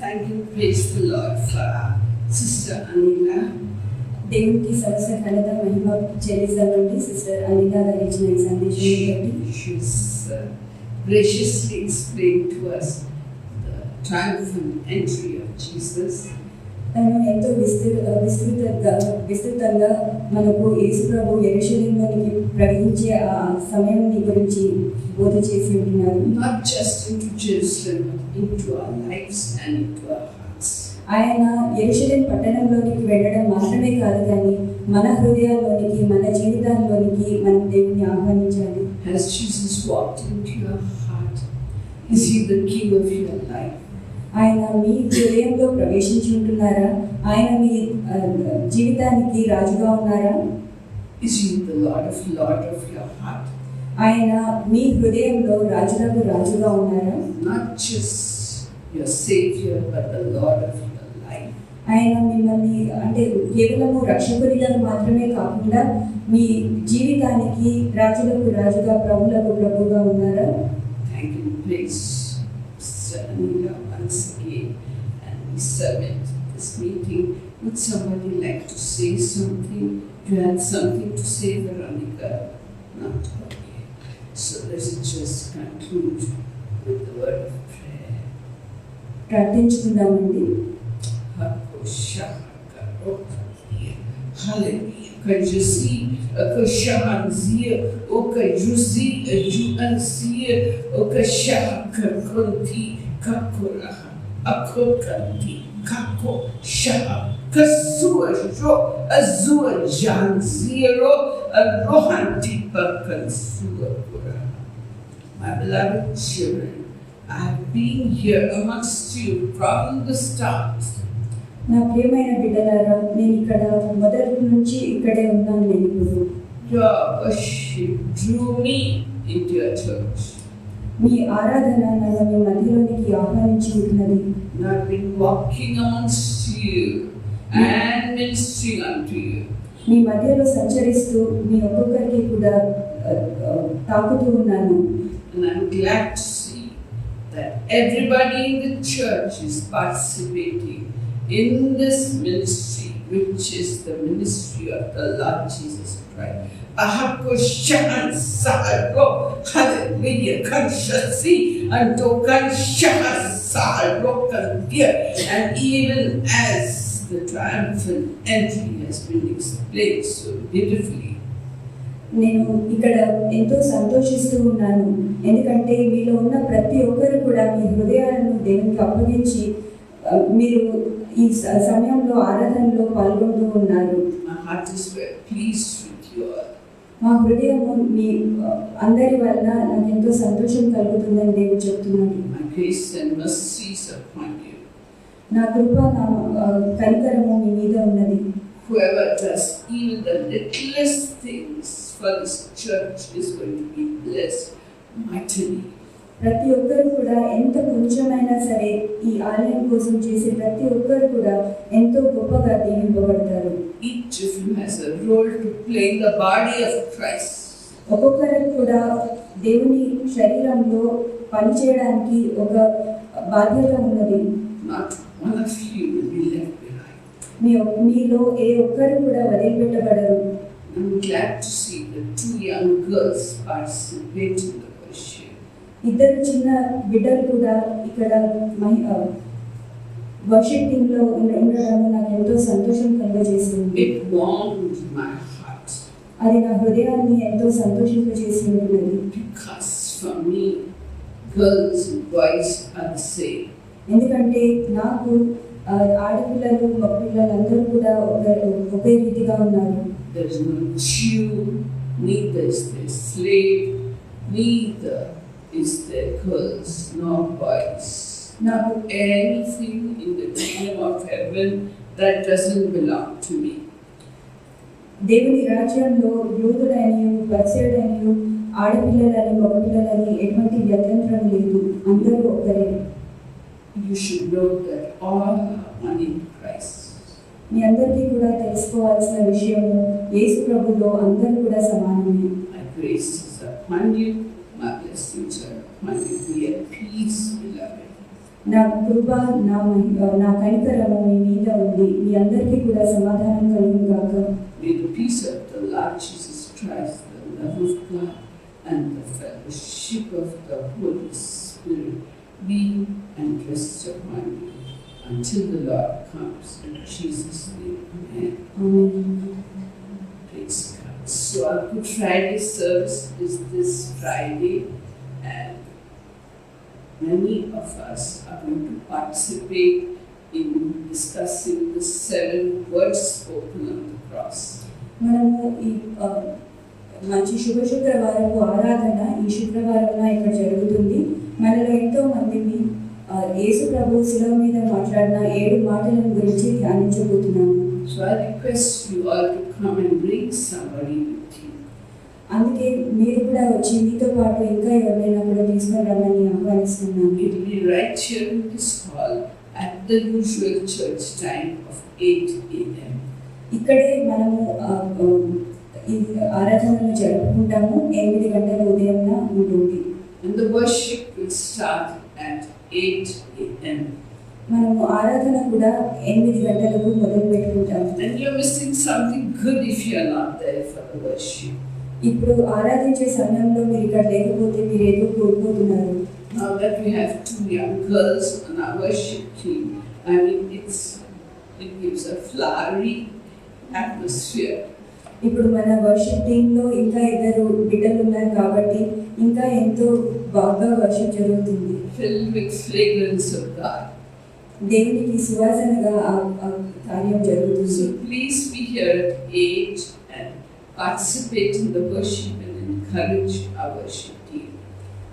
Thank you, praise the Lord, for Sister Anila. దేవునికి సమస్త ఘనత మహిమ చెల్లిస్తామండి. సిస్టర్ అనిలా గారు ఇచ్చిన ఈ సందేశం బట్టి She's graciously explained to us the triumphant entry of Jesus. తను ఎంతో విస్తృతంగా మనకు యేసు ప్రభు యెరూషలేములోనికి ప్రవేశించే ఆ సమయాన్ని గురించి బోధ చేసి ఉంటున్నారు. Not just into Jerusalem, but into our lives and into our hearts. ఆయన యెరూషలేము పట్టణంలోనికి వెళ్ళడం మాత్రమే కాదు కానీ మన హృదయాల్లోనికి మన జీవితాల్లోనికి మనం దేవుని ఆహ్వానించాలి. Has Jesus walked into your heart? Is he the king of your life? ఆయన మీ హృదయంలో ప్రవేశించి ఉంటున్నారా? ఆయన మీ జీవితానికి రాజుగా ఉన్నారా? Is he the Lord of your heart? ఆయన మీ హృదయంలో రాజుగా ఉన్నారా? Not just your savior, but the Lord of your life. ఆయన మిమ్మల్ని అంటే కేవలము రక్షకుడిగా మాత్రమే కాకుండా మీ జీవితానికి రాజుగా ప్రభువుగా ఉన్నారా? Thank you, praise Anila once again, and we submit this meeting. Would somebody like to say something? You had something to say, Veronica? Not okay. So let's just conclude with the word of prayer. ప్రార్థించుకుందామండి. Hallelujah. Kan je zien, kan shahan zier, ook kan je zien, juan zier, ook kan shahan kan konti, kakuraha, ako kanti, kako shahan, kasua jo, azua jan zero, rohan tipa kan sua kuraha. My beloved children, I have been here amongst you from the start. నా ప్రియమైన బిడ్డలారా, నేను ఇక్కడ మొదటి నుంచి ఇక్కడే ఉన్నాను. నేను ఇప్పుడు Your worship drew me into your church. మీ ఆరాధన నన్ను మీ మధ్యలోనికి ఆహ్వానించి ఉంటున్నది. And I've been walking amongst you and ministering unto you. మీ మధ్యలో సంచరిస్తూ మీ ఒక్కొక్కరికి కూడా తాకుతూ ఉన్నాను. And I'm glad to see that everybody in the church is participating in this ministry, which is the ministry of the Lord Jesus Christ. Ahako shahan saharo, hallelujah, kan shasi, anto kan shahan saharo kan dia. And even as the triumphant entry has been explained so beautifully, నేను ఇక్కడ ఎంతో సంతోషిస్తూ ఉన్నాను. ఎందుకంటే మీలో ఉన్న ప్రతి ఒక్కరు కూడా మీ హృదయాలను దేవునికి అప్పగించి మీరు ఈ సమయంలో ఆరాధనలో పాల్గొంటూ ఉన్నారు. my heart is very pleased with you all. మా హృదయము మీ అందరి వలన నాకు ఎంతో సంతోషం కలుగుతుందని దేవుడు చెప్తున్నాడు. My grace and mercies upon you. నా కృప నా కనికరము మీ మీద ఉన్నది. Whoever does even the littlest things for this church is going to be blessed mightily. ప్రతి ఒక్కరు కూడా ఎంత కొంచెమైనా సరే ఈ ఆలయం కోసం చేసే ప్రతి ఒక్కరు కూడా ఎంతో గొప్పగా దీవింపబడతారు. Each of you has a role to play in the body of Christ. ఒక్కొక్కరికి కూడా దేవుని శరీరంలో పనిచేయడానికి ఒక బాధ్యత ఉన్నది. Not one of you will be left behind. మీలో ఏ ఒక్కరు కూడా వదిలిపెట్టబడరు. I'm glad to see the two young girls participate in the worship. ఇద్దరు చిన్న బిడ్డలు కూడా ఇక్కడ వర్షిప్ టీమ్ లో ఉండడం నాకు ఎంతో సంతోషం కలుగజేసింది. It warmed my heart. అది నా హృదయాన్ని ఎంతో సంతోషింపజేసినది. Because for me, girls and boys are the same. ఎందుకంటే నాకు ఆడపిల్లలు మగపిల్లలు అందరూ కూడా ఒకే రీతిగా ఉన్నారు. There is no Jew, neither is there slave, neither is there girls nor boys. Not anything in the kingdom of heaven that doesn't belong to me. దేవుని రాజ్యంలో యూదుడని పరిసయుడని ఆడపిల్లలని మగపిల్లలని ఎటువంటి వ్యత్యంతరం లేదు. అందరూ ఒకరే. You should know that all are one in Christ. మీ అందరికీ కూడా తెలుసుకోవాల్సిన విషయము యేసు ప్రభువులో అందరూ కూడా సమానమే. My grace is upon you, my blessings are upon you. Be at peace, beloved. నా కృప నా కనికరము మీ మీద ఉంది. మీ అందరికీ కూడా సమాధానం కలుగును గాక. May the peace of the Lord Jesus Christ, the love of God, and the fellowship of the Holy Spirit be and rest upon you until the Lord comes. In Jesus' name, amen. Amen. Praise God. So our Good Friday service is this Friday, and many of us are going to participate in discussing the 7 words spoken on the cross. మనము ఈ మంచి శుభ శుక్రవారపు ఆరాధన ఈ శుక్రవారం ఇక్కడ జరుగుతుంది. మనలో ఎంతో మందిని యేసు ప్రభు శిలువ మీద మాట్లాడిన 7 మాటలను గురించి ధ్యానించబోతున్నాము. So I request you all to come and bring somebody with you. అందుకే మీరు కూడా వచ్చి మీతో పాటు ఇంకా ఎవరైనా కూడా తీసుకొని రమ్మని ఆహ్వానిస్తున్నాను. It will be right here in this hall at the usual church time of 8 a.m. ఇక్కడే మనము ఈ ఆరాధనను జరుపుకుంటాము. 8 గంటల ఉదయంన ఉంటుంది. And the worship will start at 8 a.m. మనము ఆరాధన కూడా 8 గంటలకు మొదలు పెట్టుకుంటాము. And you're missing something good if you're not there for the worship. ఇప్పుడు ఆరాధించే సమయంలో మీరు ఇక్కడ లేకపోతే మీరు ఏదో కోల్పోతున్నారు. Now that we have 2 young girls on our worship team, I mean it gives a flowery atmosphere. ఇప్పుడు మన వర్షిప్ టీంలో ఇంకా 2 బిడ్డలు ఉన్నారు కాబట్టి ఇంకా ఎంతో బాగా వర్షిప్ జరుగుతుంది. Filled with fragrance of God. దేవునికి సువాసనగా ఆ కార్యం జరుగుతుంది. So please be here at 8 and participate in the worship and encourage our worship team.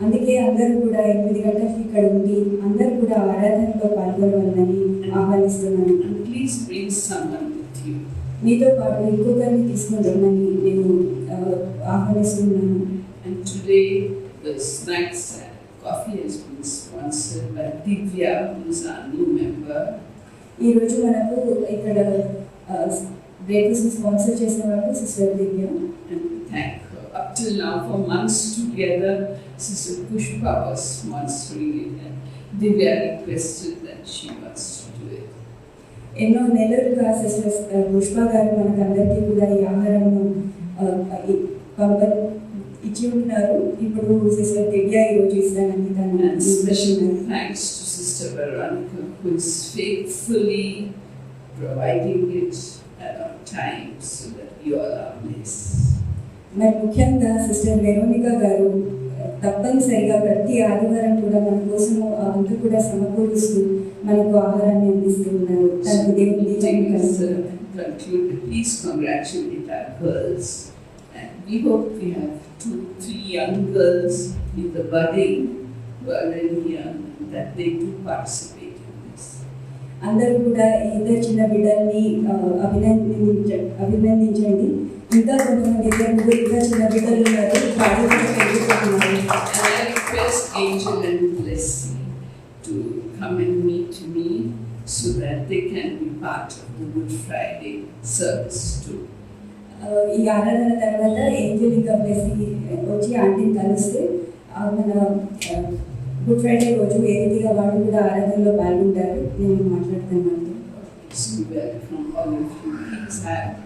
అందుకే అందరూ కూడా 8 గంటలకు ఇక్కడ ఉండి అందరూ కూడా ఆరాధనలో పాల్గొనవాలని ఆహ్వానిస్తున్నాను. And please bring someone with you. మీతో పాటు ఇంకొకరిని తీసుకొని రమ్మని నేను ఆహ్వానిస్తున్నాను. And today the snacks and coffee has been sponsored by Divya, who is our new member. ఈరోజు మనకు ఇక్కడ బ్రేక్ఫాస్ట్ స్పాన్సర్ చేసిన వాళ్ళు sister Divya. And we thank her. Up till now, for months together, Sister Pushpa was sponsoring it, and Divya requested that she wants to do it. ఎన్నో నెలలుగా sister Pushpa గారు మనకందరికీ కూడా ఈ ఆహారంను ఇచ్చి ఉంటున్నారు. ఇప్పుడు సిస్టర్ దివ్య ఈరోజు ఇస్తానని And special thanks to Sister Veronica, who is faithfully providing it at our time so that you all are blessed. మరి ముఖ్యంగా సిస్టర్ వెరోనికా గారు తప్పనిసరిగా ప్రతి ఆదివారం కూడా మన కోసం అంతా కూడా సమకూరుస్తూ మనకు ఆహారాన్ని అందిస్తూ ఉన్నారు. తనకు దేవుని conclude, please congratulate our girls, and we hope we have 2-3 young girls in the budding who are already young, that they do participate in this. అందరూ కూడా ఈ 2 చిన్న బిడ్డల్ని అభినందించండి. ఇంకా కొంతమంది 2 ఇంకా చిన్న బిడ్డలు ఉన్నారు. And I request Angel and Blessing to come and meet me so that they can be part of the Good Friday service too. ఈ ఆరాధన తర్వాత ఏంజల్ ఇంకా బ్లెస్సింగ్ వచ్చి ఆంటీని కలిస్తే మన గుడ్ ఫ్రైడే రోజు ఏ రీతిగా వాళ్ళు కూడా ఆరాధనలో పాల్గొంటారు నేను మాట్లాడుతున్నాను. So welcome all of you. Please have